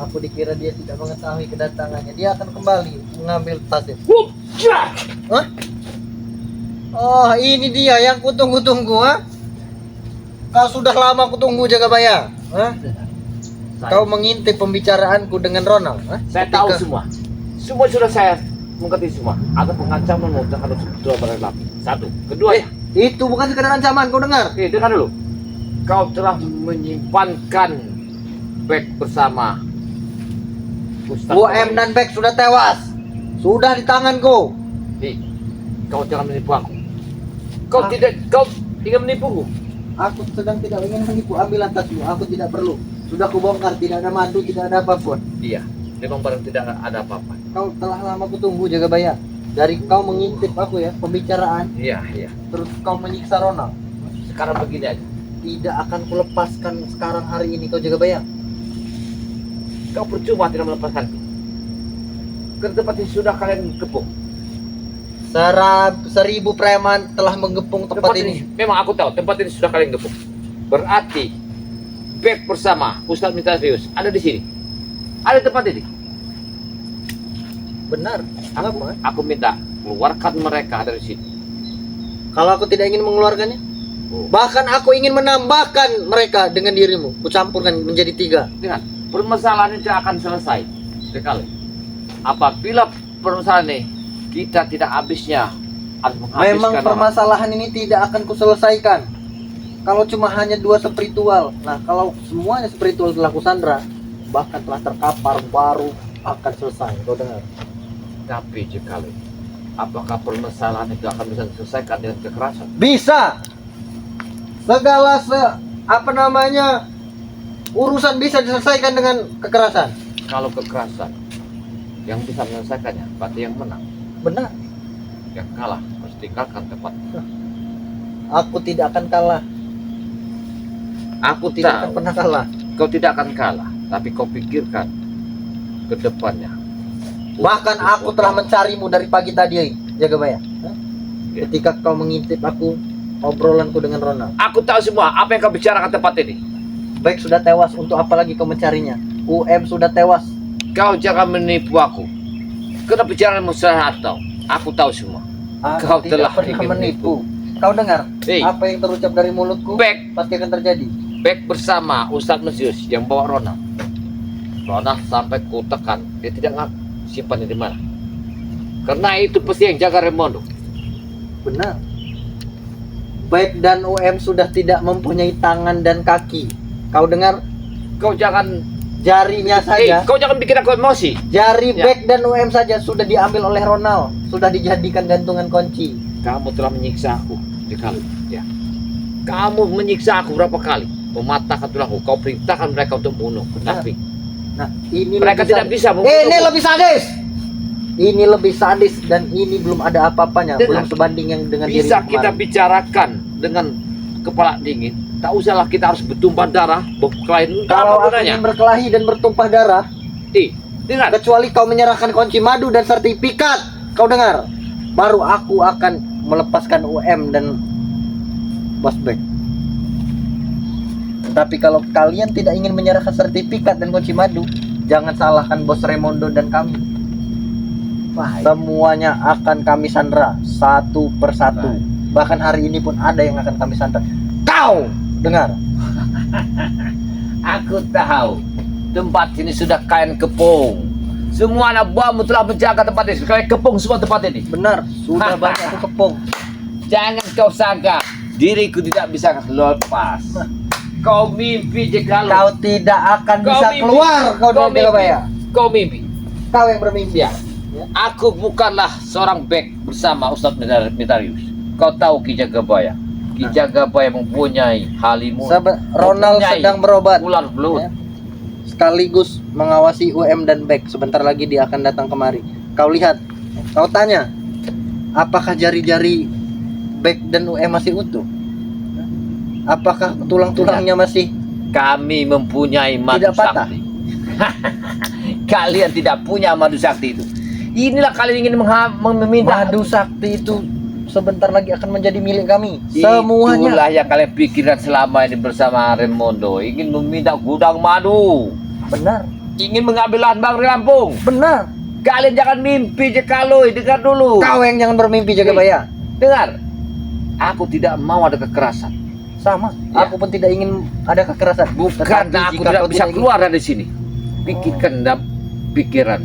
Aku dikira dia tidak mengetahui kedatangannya. Dia akan kembali mengambil tas itu. Hah? Oh, ini dia yang kutunggu-tunggu, ha? Kau sudah lama kutunggu Jagabaya. Hah? Kau mengintip pembicaraanku dengan Ronald, ha? Saya tahu semua. Semua sudah saya mengerti semua. Ada pengancaman mau terhadap dua barang api. Satu. Kedua, Itu bukan sekedar ancaman, kau dengar? dengar dulu. Kau telah menyimpankan bag bersama Ustaz. UM dan Beck sudah tewas. Sudah di tanganku. Kau jangan menipu aku. Kau ingin menipuku. Aku sedang tidak ingin menipu. Ambil tasmu, aku tidak perlu. Sudah kubongkar, tidak ada madu, tidak ada apapun. Iya, memang barang tidak ada apa-apa. Kau telah lama kutunggu Jagabaya. Dari kau mengintip aku ya, pembicaraan, Iya. terus kau menyiksa Ronald. Sekarang begini aja. Tidak akan kulepaskan sekarang hari ini kau Jagabaya. Kau percuma tidak melepaskanku. Ke tempat yang sudah kalian kepung. 1000 preman telah menggepung tempat ini. Memang aku tahu tempat ini sudah kalian gepuk. Berarti bag bersama Ustaz Mitarius ada di sini. Ada tempat ini. Benar. Kenapa? Aku minta keluarkan mereka dari sini. Kalau aku tidak ingin mengeluarkannya, bahkan aku ingin menambahkan mereka dengan dirimu. Kucampurkan menjadi 3. Dengan permasalahan ini tidak akan selesai sekali. Apabila permasalahan ini kita tidak habisnya harus menghabiskan Memang orang. permasalahan ini tidak akan kuselesaikan kalau cuma hanya 2 spiritual. Nah, kalau semuanya spiritual telah kusandra, bahkan telah terkapar, baru akan selesai. Kau dengar? Tapi jikalau apakah permasalahan itu akan bisa diselesaikan dengan kekerasan? Bisa. Segala urusan bisa diselesaikan dengan kekerasan. Kalau kekerasan yang bisa menyelesaikannya, berarti yang menang. Benar. Yang kalah harus tinggalkan tempat. Aku tidak akan kalah. Aku Tidak akan tahu pernah kalah. kau tidak akan kalah, tapi kau pikirkan ke depannya. Bahkan aku telah mencarimu dari pagi tadi, Jagabaya. Ketika kau mengintip aku, obrolanku dengan Ronald. Aku tahu semua apa yang kau bicarakan tempat ini. Baik sudah tewas, untuk apa lagi kau mencarinya? UM sudah tewas. Kau jangan menipu aku. Kena bicaraanmu salah tahu. Aku tahu semua. Aku Kau tidak telah pernah ingin menipu. Kau dengar Hei. apa yang terucap dari mulutku? Back. Pasti akan terjadi. Back bersama Ustadz Mesius yang bawa Ronald. Ronald sampai ku tekan, dia tidak ngaku simpannya di mana. Karena itu pasti yang jaga Raimondo. Benar. Baik dan UM sudah tidak mempunyai tangan dan kaki. Kau dengar? Kau jangan, Jarinya saja. kau jangan bikin aku emosi. Jari Ya. Beck dan UM saja sudah diambil oleh Ronald. Sudah dijadikan gantungan kunci. Kamu telah menyiksa aku di kali, ya. Kamu menyiksa aku berapa kali? Mematahkan tulangku. Kau perintahkan mereka untuk bunuh. Tapi Nah, ini mereka lebih tidak sadis. bisa membunuhku. Ini lebih sadis. Ini lebih sadis dan ini belum ada apa-apanya, Dengar. belum sebanding yang dengan diri Bisa kita bicarakan dengan kepala dingin. Tak usahlah kita harus bertumpah darah, berkelahi. Kalau Apa aku gunanya? ingin berkelahi dan bertumpah darah, Dengar. kecuali kau menyerahkan kunci madu dan sertifikat, kau dengar, baru aku akan melepaskan UM dan Bos Beck. Tapi kalau kalian tidak ingin menyerahkan sertifikat dan kunci madu, jangan salahkan Bos Raimondo dan kami. Semuanya akan kami sandra satu persatu. Bahkan hari ini pun ada yang akan kami sandra. Kau dengar? Aku tahu tempat ini sudah kain kepung. Semua anak buahmu telah menjaga tempat ini. Kain kepung semua tempat ini. Benar, sudah banyak aku kepung. Jangan kau sangka diriku tidak bisa lepas. Kau mimpi jika Kau tidak akan bisa keluar kau dari Jagabaya. Kau mimpi. Kau yang bermimpi. Ya. Aku bukanlah seorang bek bersama Ustadz Mitarius. Kau tahu Ki Jagabaya. Ki Jagabaya mempunyai halimun. Ronald mempunyai sedang berobat. ular belut. Ya. Sekaligus mengawasi UM dan Beck. Sebentar lagi dia akan datang kemari. Kau lihat, kau tanya, apakah jari-jari Beck dan UM masih utuh? Apakah tulang-tulangnya masih Kami mempunyai madu tidak patah? sakti. Kalian tidak punya madu sakti itu. Inilah kalian ingin meminta Madu sakti itu sebentar lagi akan menjadi milik kami. Semuanya. Itulah yang kalian pikirkan selama ini bersama Raimondo. Ingin meminta gudang madu. Benar, Ingin mengambil lahan Bang Lampung. benar. Kalian jangan mimpi Jekaloi. Dengar dulu. Kau yang jangan bermimpi Jagabaya. Dengar. Aku tidak mau ada kekerasan. Sama, Ya. aku pun tidak ingin ada kekerasan. Bukan Tetapi aku jika tidak kau bisa ingin- keluar dari sini. Pikirkan dalam pikiran.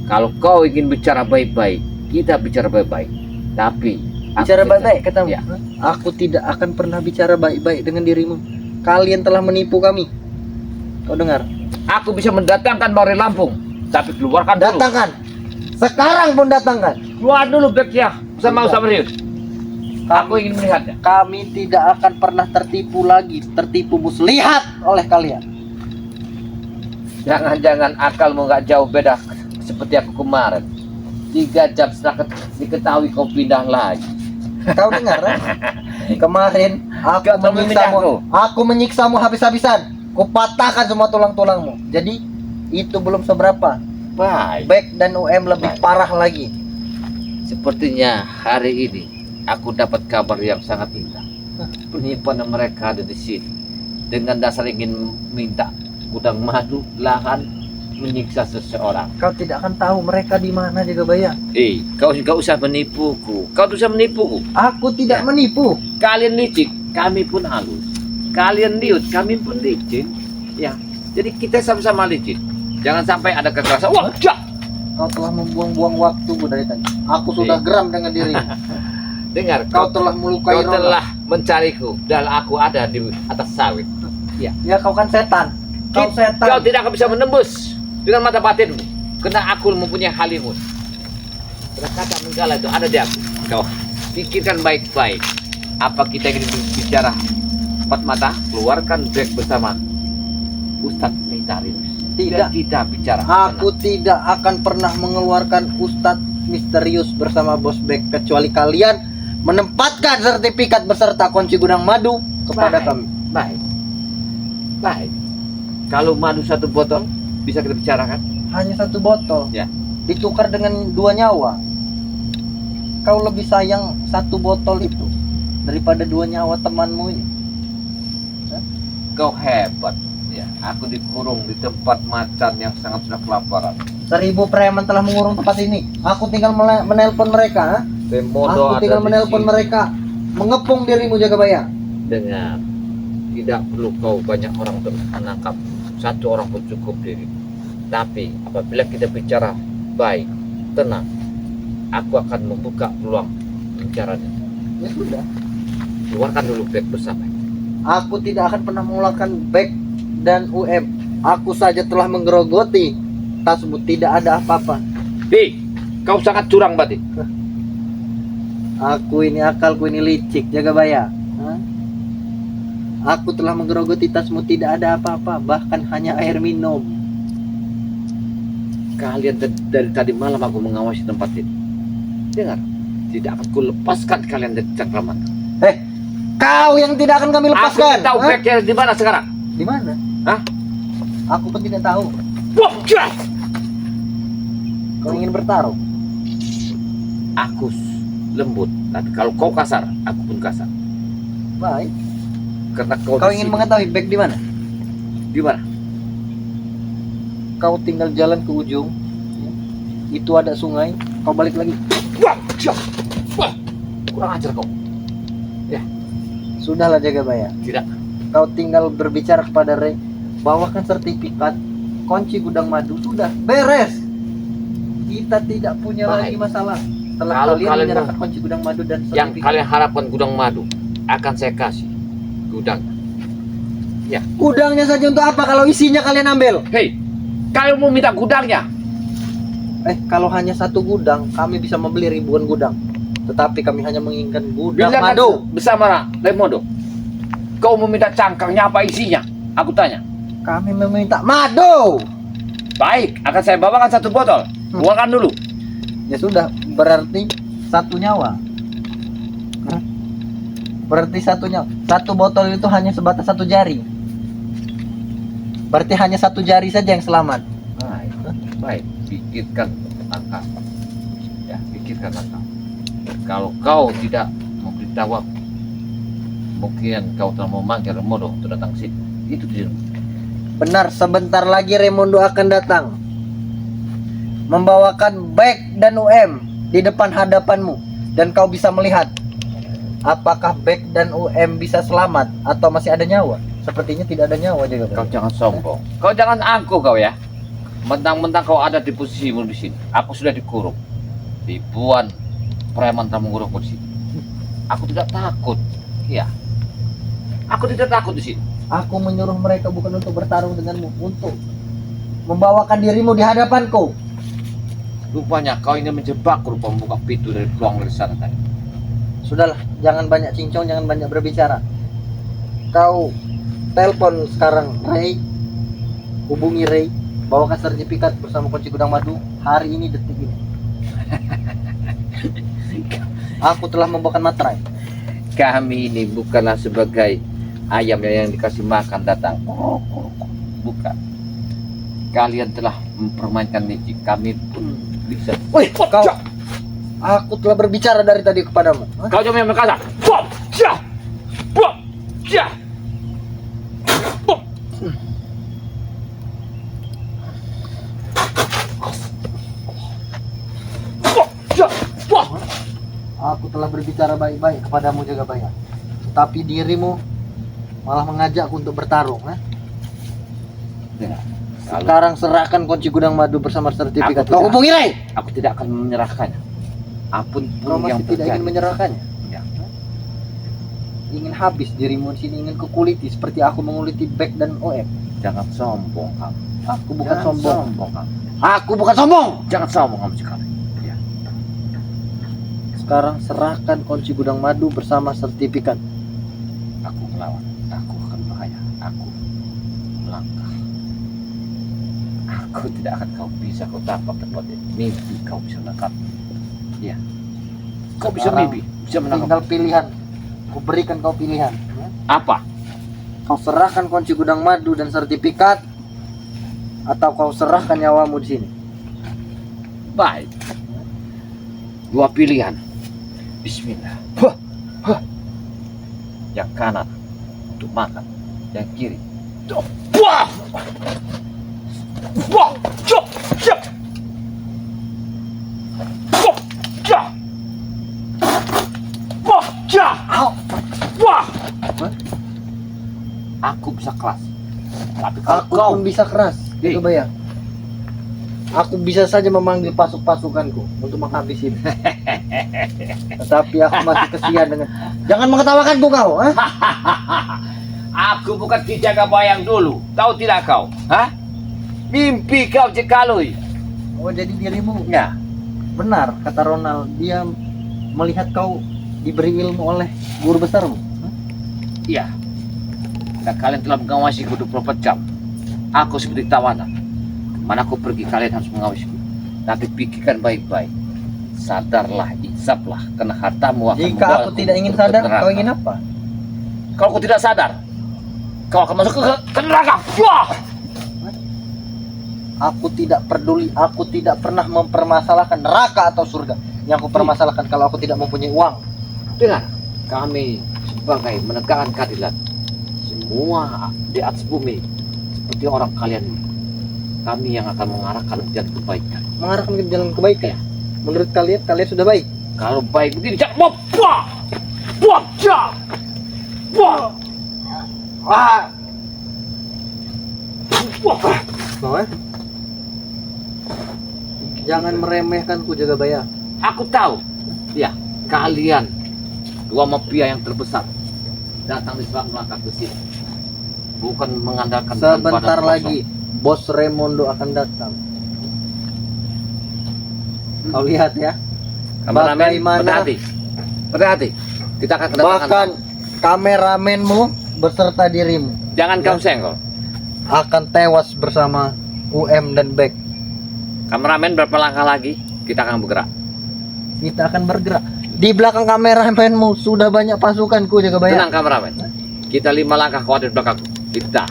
Kalau kau ingin bicara baik-baik, kita bicara baik-baik. Tapi aku Bicara tidak- baik-baik katamu. Ya. Aku tidak akan pernah bicara baik-baik dengan dirimu. Kalian telah menipu kami. Kau dengar? Aku bisa mendatangkan Bang Lampung, tapi keluarkan dulu. Datangkan. Sekarang pun datangkan. Keluar dulu backnya sama Ustaz Rius. Aku ingin melihatnya. Kami tidak akan pernah tertipu lagi, tertipu muslihat oleh kalian. Jangan-jangan akalmu nggak jauh beda seperti aku kemarin. 3 jam setelah diketahui kau pindah lagi. Kau dengar? Kemarin aku Kau telah menyiksamu, memindahku. aku menyiksamu habis-habisan. Kupatahkan semua tulang-tulangmu. Jadi itu belum seberapa. Baik. Beck dan UM lebih parah lagi. Sepertinya hari ini aku dapat kabar yang sangat indah. Penyimpanan mereka ada di sini. Dengan dasar ingin minta gudang madu, lahan, menyiksa seseorang. Kau tidak akan tahu mereka di mana Jagabaya. Kau nggak usah menipuku. Kau tuh usah menipuku. Aku tidak menipu. Kalian licik, kami pun halus. Kalian liut, kami pun licik. Ya, jadi kita sama-sama licik. Jangan sampai ada kekerasan. Wah, jak! Kau telah membuang-buang waktuku dari tadi. Aku sudah geram dengan dirimu. Dengar, Kau telah melukai kau Ronald. telah mencariku dan aku ada di atas sawit. Ya kau kan setan. Kau setan. Kau tidak akan bisa menembus dengan mata batinmu, karena aku mempunyai halimun. Kata menggala itu ada di aku. Kau pikirkan baik-baik. Apa kita ingin bicara empat mata? Keluarkan break bersama Ustadz Mitarius. Tidak. Dan kita bicara. Aku tidak akan pernah mengeluarkan Ustadz Misterius bersama Bos Beck kecuali kalian menempatkan sertifikat beserta kunci gudang madu kepada Baik. kami. Baik. Baik. Kalau madu 1 botol bisa kita bicarakan. Hanya 1 botol. Ya. Ditukar dengan 2 nyawa. Kau lebih sayang 1 botol itu daripada 2 nyawa temanmu ini. Kau hebat. Ya, aku dikurung di tempat macan yang sangat sudah kelaparan. 1000 preman telah mengurung tempat ini. Aku tinggal menelpon mereka. Ha? Aku tinggal menelpon mereka, mengepung dirimu Jagabaya. Dengar, tidak perlu kau banyak orang untuk menangkap, satu orang pun cukup diri. Tapi apabila kita bicara baik, tenang, aku akan membuka peluang bicaranya. Ya sudah. Keluarkan dulu bag bersama. Aku tidak akan pernah mengeluarkan bag dan UM. Aku saja telah menggerogoti tasmu, tidak ada apa-apa. Hei, kau sangat curang berarti. Aku ini akalku ini licik Jagabaya. Hah? Aku telah menggerogoti tasmu, tidak ada apa-apa, bahkan hanya air minum. Kalian dari tadi malam aku mengawasi tempat ini. Dengar, tidak akan kulepaskan kalian dari cengkraman. Kau yang tidak akan kami lepaskan. Aku tahu Hah? bagnya di mana sekarang. Di mana? Hah? Aku pun tidak tahu. Wah, jah! Kau ingin bertarung? Aku lembut, tapi kalau kau kasar, aku pun kasar. Baik. Karena kau Kau di ingin sini. mengetahui bag di mana? Di mana? Kau tinggal jalan ke ujung. Itu ada sungai. Kau balik lagi. Wah, jah! Wah, kurang ajar kau. Sudahlah Jagabaya. Tidak. Kau tinggal berbicara kepada Rey. Bawakan sertifikat, kunci gudang madu, sudah beres. Kita tidak punya Baik. lagi masalah. Setelah Kalau kalian kalian menyerahkan kunci gudang madu dan Yang sertifikat. kalian harapkan gudang madu akan saya kasih gudang. Gudangnya saja untuk apa kalau isinya kalian ambil? Hei, kalian mau minta gudangnya? Kalau hanya satu gudang, kami bisa membeli ribuan gudang. Tetapi kami hanya menginginkan gudang Bilang madu. bersama Raimundo. Kau meminta cangkangnya apa isinya? Aku tanya. Kami meminta madu. Baik, akan saya bawakan satu botol. Keluarkan dulu. Ya sudah, berarti satu nyawa. Hah? Berarti satu nyawa. Satu botol itu hanya sebatas satu jari. Berarti hanya satu jari saja yang selamat. Baik, baik. Pikirkan langkah. Ya, pikirkan langkah. Kalau kau tidak memberitahu aku, mungkin kau telah memanggil Raimundo untuk datang ke sini. Itu dia. Benar, sebentar lagi Raimundo akan datang. Membawakan bag dan UM di depan hadapanmu. Dan kau bisa melihat apakah bag dan UM bisa selamat atau masih ada nyawa. Sepertinya tidak ada nyawa juga. Kau jangan sombong. Kau jangan angkuh kau ya. Mentang-mentang kau ada di posisimu di sini. Aku sudah dikurung. Ribuan preman telah mengurungku di sini. Aku tidak takut. Iya. Aku tidak takut di sini. Aku menyuruh mereka bukan untuk bertarung denganmu, untuk membawakan dirimu di hadapanku. Rupanya kau ingin menjebakku, rupa membuka pintu dari peluang dari sana tadi. Sudahlah, jangan banyak cincong, jangan banyak berbicara. Kau telepon sekarang Rey, hubungi Rey, bawakan sertifikat bersama kunci gudang madu hari ini, detik ini. Aku telah membawakan materai. Kami ini bukanlah sebagai ayam yang dikasih makan datang. Bukan. Kalian telah mempermainkan licik. Kami pun bisa. Wih, kau, aku telah berbicara dari tadi kepadamu. Hah? Kau cuma yang berkata. Bom, jah, bom, jah. Aku telah berbicara baik-baik kepadamu Jagabaya. Tapi dirimu malah mengajakku untuk bertarung. Hah? Sekarang serahkan kunci gudang madu bersama sertifikat. Aku Kau tidak- hubungi Rey. Aku tidak akan menyerahkannya. Apapun Kau yang masih tidak terjadi. ingin menyerahkannya? Ya. Ingin habis dirimu di sini, ingin kukuliti seperti aku menguliti Beck dan OM. Jangan sombong kamu. Aku bukan Jangan sombong. kamu. Aku bukan sombong. Jangan sombong kamu sekali. Ya. Sekarang serahkan kunci gudang madu bersama sertifikat. Aku melawan. Aku akan bahaya. Aku melangkah. Aku tidak akan kau bisa kau tangkap tempat ini. Mimpi kau bisa menangkap. Ya. Kau bisa Sekarang mimpi, bisa menangkap. Tinggal pilihan. Ku berikan kau pilihan. Ya. Apa? Kau serahkan kunci gudang madu dan sertifikat, atau kau serahkan nyawamu di sini. Baik. Dua pilihan. Bismillah. Yang kanan untuk makan, yang kiri. Wah! Wah! Cop! Cop! Wah! Cop! aku bisa keras. Tapi kalau Aku kau pun bisa keras, Hei. coba ya. Aku bisa saja memanggil pasukanku untuk menghabisi. Tetapi aku masih kesian dengan. Jangan mengetawakanku kau, ha? aku bukan Ki Jagabayang dulu. Tahu tidak kau? Hah? Mimpi kau Cekalui. Oh, jadi dirimu Ya. benar kata Ronald. Dia melihat kau diberi ilmu oleh guru besarmu. Iya. Dan kalian telah mengawasiku 24 jam. Aku seperti tawanan. Kemana aku pergi kalian harus mengawasiku. Tapi pikirkan baik-baik. Sadarlah, insaflah, karena hartamu akan Jika aku tidak ingin sadar, kau ingin apa? Kalau kau tidak sadar, kau akan masuk ke neraka. Wah! Aku tidak peduli, aku tidak pernah mempermasalahkan neraka atau surga. Yang aku permasalahkan kalau aku tidak mempunyai uang. Dengar, kami sebagai menegakkan keadilan, semua di atas bumi seperti orang kalian, kami yang akan mengarahkan jalan kebaikan. Mengarahkan ke jalan kebaikan. Menurut kalian, kalian sudah baik. Kalau baik begini, jangan wah, wah, wah, wah, Bahwa jangan meremehkanku Jagabaya. aku tahu, ya, kalian dua mafia yang terbesar datang di sebelah melangkah ke sini, bukan mengandalkan dengan Sebentar badan lagi Bos Raimondo akan datang. Kau lihat ya. Kameramen, Bagaimana- hati-hati, kita akan kedatangan. Bahkan kameramenmu beserta dirimu Jangan kamu senggol. akan tewas bersama UM dan Beck. Kameramen berapa langkah lagi kita akan bergerak. Kita akan bergerak. Di belakang kameramenmu sudah banyak pasukanku Jagabaya. Tenang kameramen. Kita 5 langkah kau ada di belakangku. Kita.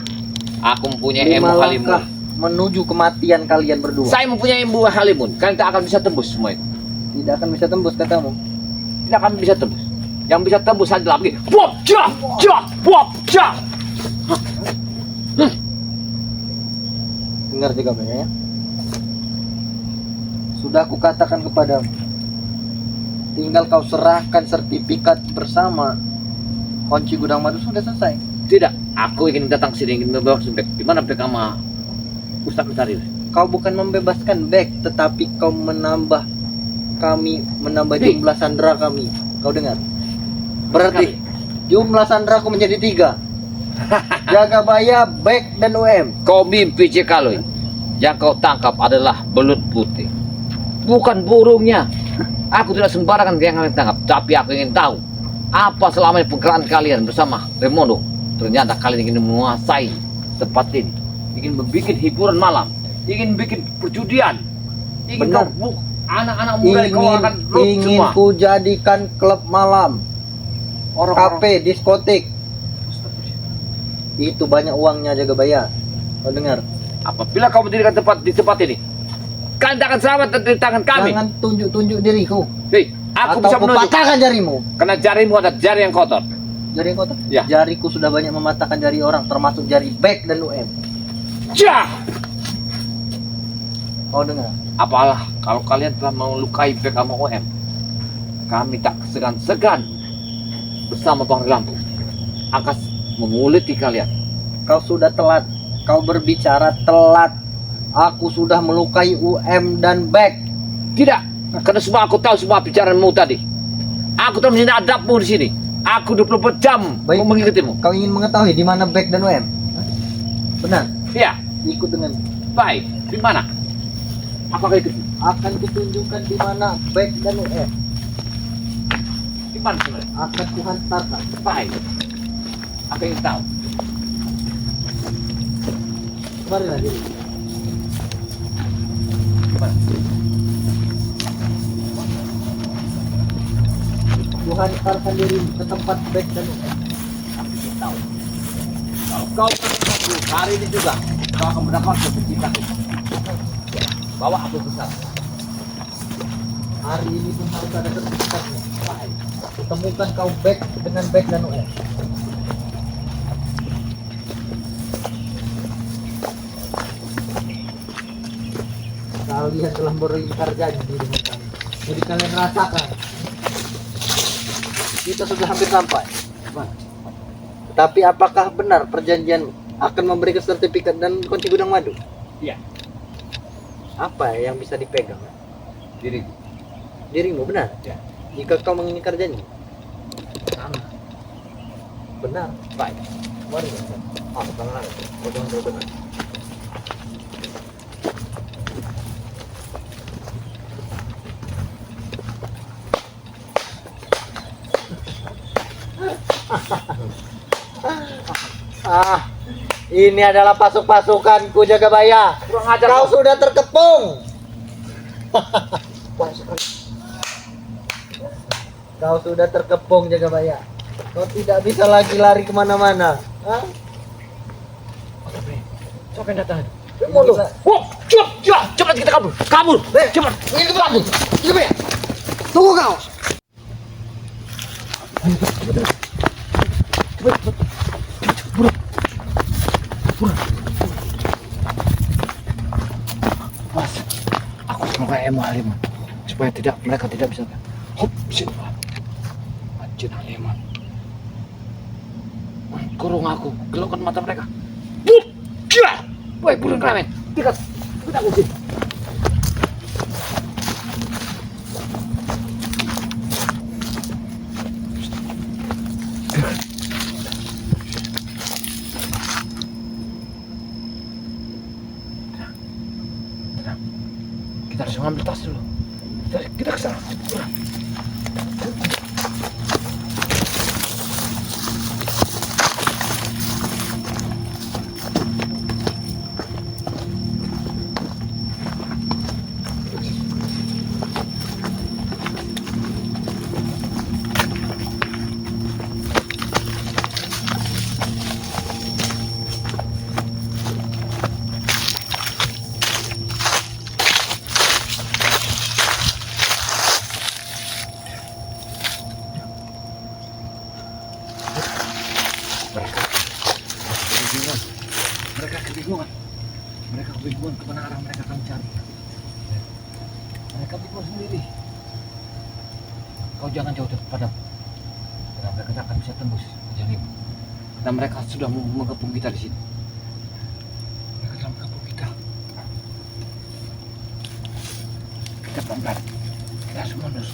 Aku mempunyai 5 ilmu langkah halimun. menuju kematian kalian berdua. Saya mempunyai ilmu halimun. Kalian tak akan bisa tembus semua itu. Tidak akan bisa tembus katamu. Tidak akan bisa tembus. Yang bisa tembus adalah begini. Wop, jah, jah, wop, jah. Dengar Jagabaya ya. Sudah aku katakan kepadamu. Tinggal kau serahkan sertifikat bersama kunci gudang madu sudah selesai. Tidak. Aku ingin datang sini ingin membebaskan Bek. Di mana Bek sama Ustaz Mentarius? Kau bukan membebaskan Beck, tetapi kau menambah Hei. jumlah sandera kami. Kau dengar? Berarti jumlah sanderaku menjadi 3. Jagabaya, Beck, dan UM. Kau mimpi Cekalui. Yang kau tangkap adalah belut putih. Bukan burungnya. Aku tidak sembarangan yang kalian tangkap. Tapi aku ingin tahu. Apa selama ini pergerakan kalian bersama Raimondo. Ternyata kalian ingin menguasai tempat ini. Ingin membuat hiburan malam. Ingin bikin perjudian. Ingin Benar. kau anak-anak muda kau akan root Ingin semua. ku jadikan klub malam, kafe, diskotik. Itu banyak uangnya Jagabaya. Kau dengar? Apabila kau mendirikan tempat di tempat ini, kalian tak akan selamat dari tangan kami. Jangan tunjuk-tunjuk diriku. Hei, aku Atau bisa ku menunjuk. patahkan jarimu. Karena jarimu ada jari yang kotor. Jari yang kotor? Ya. Jariku sudah banyak mematahkan jari orang, termasuk jari Beck dan UM. Jah! Kau dengar? Apalah kalau kalian telah melukai Bek sama OM, kami tak segan-segan bersama Bang Lampu akan menguliti kalian. Kau sudah telat. Kau berbicara telat. Aku sudah melukai UM dan Beck. Tidak, karena semua aku tahu semua bicaraanmu tadi. Aku telah menjadi adabmu di sini. Aku 24 jam Baik. mengikutimu. Kau ingin mengetahui di mana Beck dan UM? Benar. Iya, Ikut dengan. baik. Di mana? Apakah itu? Akan kutunjukkan di mana Beck dan UM. Di mana sebenarnya? Akan kuhantarkan. Baik. Aku ingin tahu. Kemarilah diri. Gimana? Kuhantarkan diri ke tempat Beck dan UM. Aku ingin tahu. Kalau kau mengaku hari ini juga, kau akan mendapatkan kecintaanku. Bawa aku ke sana. Hari ini pun harus ada sertifikatnya. Baik. Kutemukan kau Beck dengan Beck dan UM. Kalian telah beringkar janji dengan kami. Jadi kalian rasakan. Kita sudah hampir sampai. Tapi apakah benar perjanjian akan memberikan sertifikat dan kunci gudang madu? Iya. Apa yang bisa dipegang? Diri. Dirimu, benar? Ya. Jika kau mengingkar janji. Sama. Benar. Baik. Mari. Aku tangan. Kau jangan benar. Ini adalah pasukanku Jagabaya. Kau sudah terkepung. Kau sudah terkepung Jagabaya. Kau tidak bisa lagi lari kemana-mana. Hah? Siapa yang datang? Oh, cepat kita kabur. Kabur. Cepat. Ini kabur. Jagabaya. Tunggu kau. Aku semoga halimah supaya mereka tidak bisa. Hop, sini. Anjir halimah. Kurung aku, gelokkan mata mereka. Wup, cia. Woi, burung keramen. Kita kunci. Kita harus mengambil tas dulu. Kita ke sana. Mereka kebingungan kemana arah mereka akan cari. Mereka bingung sendiri. Kau jangan jauh padaku, karena mereka tak akan bisa tembus jalim. Dan mereka sudah mengepung kita di sini. Mereka telah mengepung kita. Kita pelan-pelan. Kita harus mundur.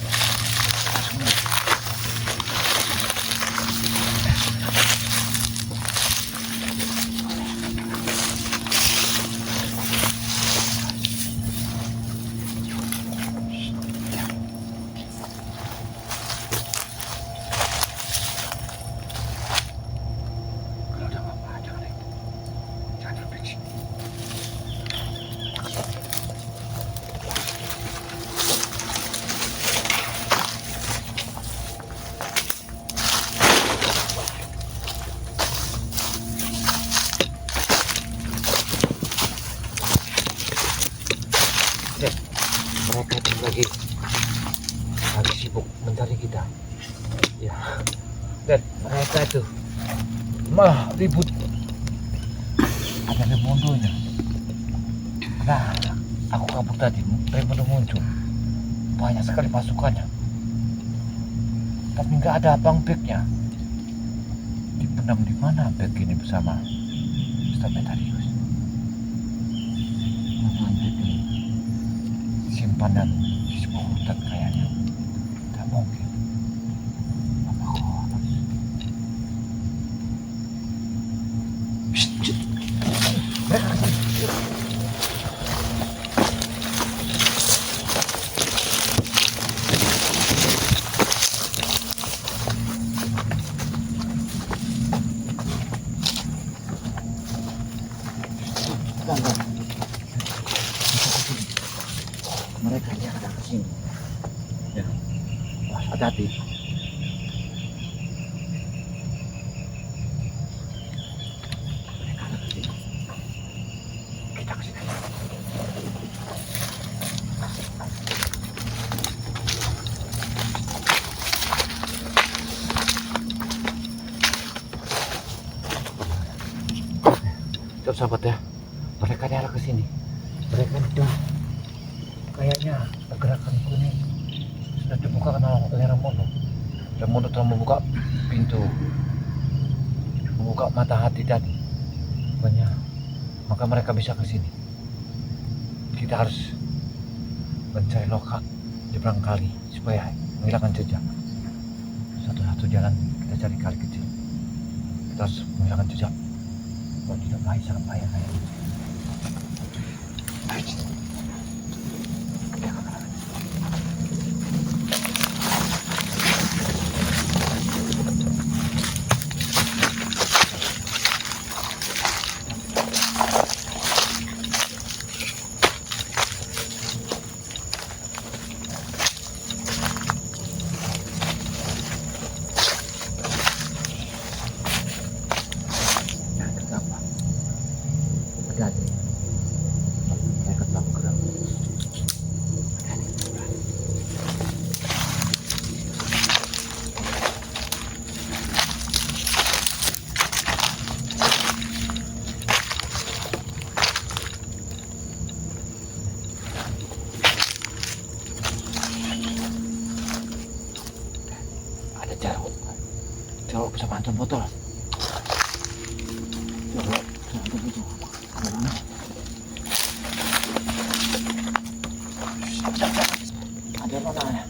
Mereka lagi sibuk mencari kita. Ya, dan mereka itu mah ribut. Ada remondonya. Nah, aku kabur tadi, remondo muncul. Banyak sekali pasukannya. Tapi nggak ada abang Beknya. Dipendam di mana Bek ini bersama Mr. Metarius? Abang Bek ini simpanan di sebuah hutan kayaknya. Tak mungkin. Apa kau harus? Mereka kesini. Mereka yang ada kesini. Ya, hati-hati. Mereka ada kesini. Kita kesini. Sahabat ya, mereka yang arah kesini. Mereka sudah kayaknya pergerakan kuning sudah dibuka oleh Ramondo. Ramondo telah membuka pintu membuka mata hati tadi, banyak, maka mereka bisa ke sini. Kita harus mencari lokal di belakang kali supaya menghilangkan jejak. Satu-satu jalan kita cari kali kecil. Kita harus menghilangkan jejak. Kalau tidak bahaya, sangat bahaya kayak ini. Coba bisa bantu botol. Coba bantu botol. Ada mana ya?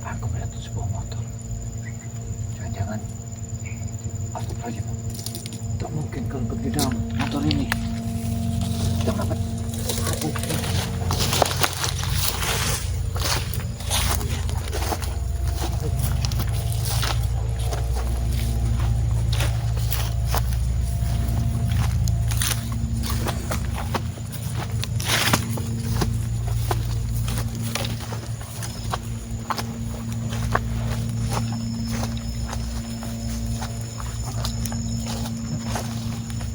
Aku melihat sebuah motor. Jangan-jangan aku saja. Tak mungkin kalau pergi dalam motor ini. Jangan dapat.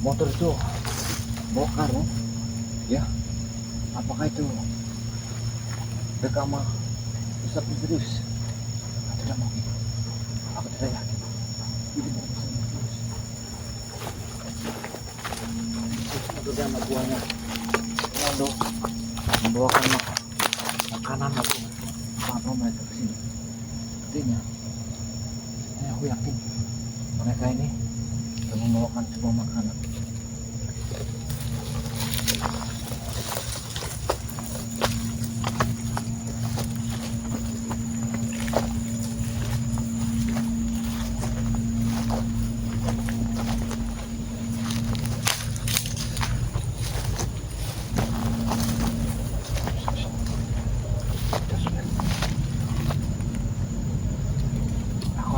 Motor itu bongkar, no? Ya, apakah itu rekaman Ustaz Idris? Tidak mungkin. Aku tidak yakin. Ini bukan Ustaz Idris. Itu dia anak buahnya Mondo membawakan makanan atau apa mereka ke sini. Artinya, aku yakin mereka ini akan membawakan sebuah makanan.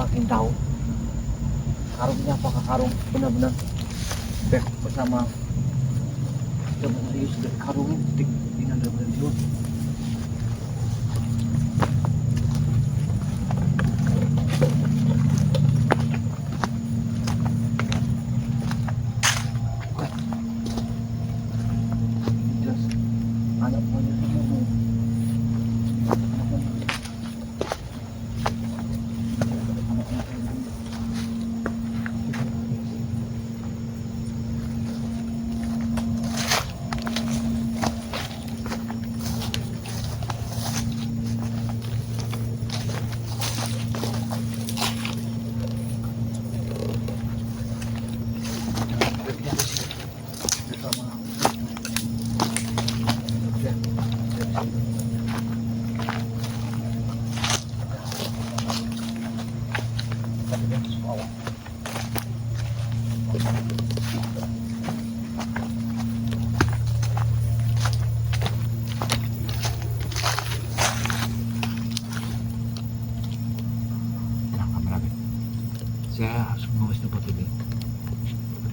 Aku ingin tahu karungnya apakah karung benar-benar back bersama serius dari karungnya stick dengan benar-benar di luar. Jelas anak buahnya semua. Saya harus mengawasi tempat ini.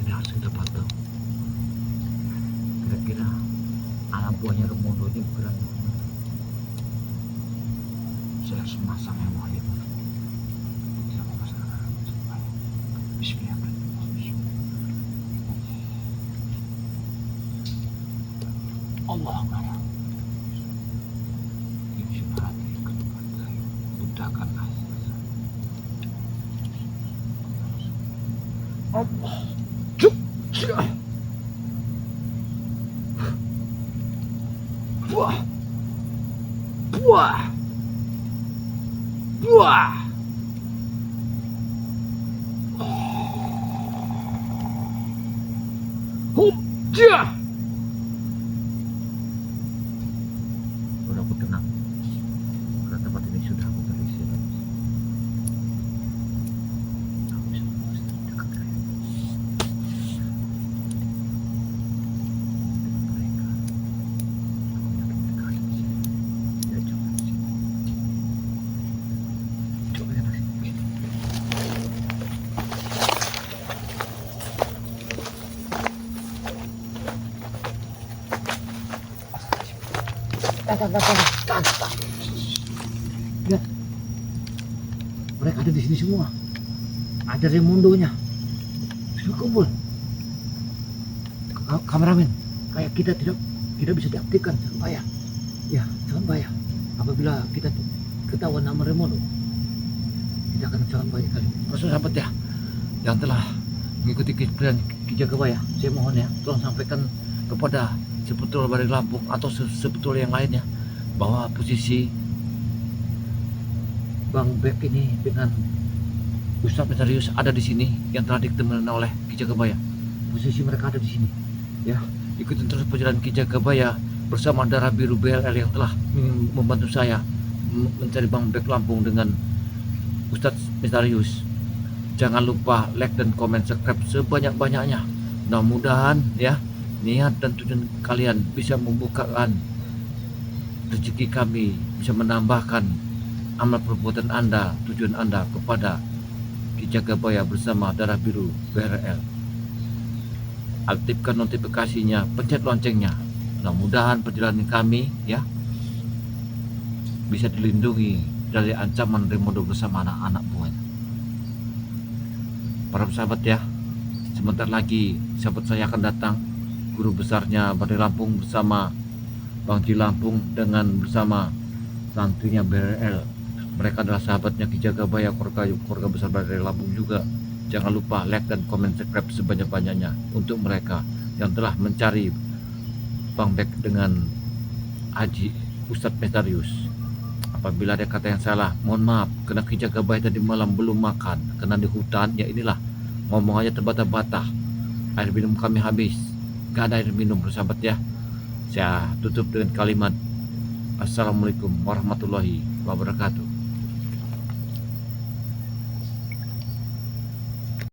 Ini harus kita pantau. Kira-kira anak buahnya Remondo ini bukan. Saya harus memasang yang wajib. Saya memasang. Bismillahirrahmanirrahim. Allah Akbar. Budakkanlah. Allah. Cuk. Buah. Buah. Buah. Hup. Jah. Udah aku tenang. Karena tempat ini sudah aku terisi. Aku bisa memastikan dekat kalian. Mereka. Aku yakin mereka ada di sini. Ya, coba di sini. Coba ya, di sini. Lihat, mereka ada di sini semua. Ada Raimondonya. Sudah kumpul. Kameramen, kayak kita tidak bisa diaktifkan, jangan bahaya. Ya, jangan bahaya. Apabila kita ketahuan nama Raimondo, kita akan sangat bahaya kali. Maksud sahabat ya, yang telah mengikuti kisah Ki Jagabaya, saya mohon ya, tolong sampaikan kepada Seputul Bari Lampung atau seputul yang lainnya bahwa posisi Bang Bek ini dengan Ustadz Misterius ada di sini yang telah ditemukan oleh Ki Jagabaya. Posisi mereka ada di sini. Ya, ikutin terus perjalanan Ki Jagabaya bersama Darah Biru BLL yang telah membantu saya mencari Bang Bek Lampung dengan Ustadz Misterius. Jangan lupa like dan komen, subscribe sebanyak-banyaknya. Mudah-mudahan ya niat dan tujuan kalian bisa membukakan rezeki kami, bisa menambahkan amal perbuatan Anda, tujuan Anda kepada Ki Jagabaya bersama Darah Biru BRL. Aktifkan notifikasinya, pencet loncengnya. Mudah-mudahan perjalanan kami ya bisa dilindungi dari ancaman Raimondo bersama anak-anak buahnya. Para sahabat ya, sebentar lagi sahabat saya akan datang, guru besarnya Bari Lampung bersama Bang Ji Lampung dengan bersama santrinya BRL. Mereka adalah sahabatnya Ki Jagabaya, keluarga besar Bari Lampung juga. Jangan lupa like dan komen, subscribe sebanyak-banyaknya untuk mereka yang telah mencari Bang Bek dengan Haji Ustadz Misterius. Apabila ada kata yang salah, mohon maaf, karena Ki Jagabaya tadi malam belum makan, karena di hutan, ya inilah, ngomong aja terbata-bata. Air minum kami habis, gak ada air minum bersahabat ya. Saya tutup dengan kalimat Assalamualaikum warahmatullahi wabarakatuh.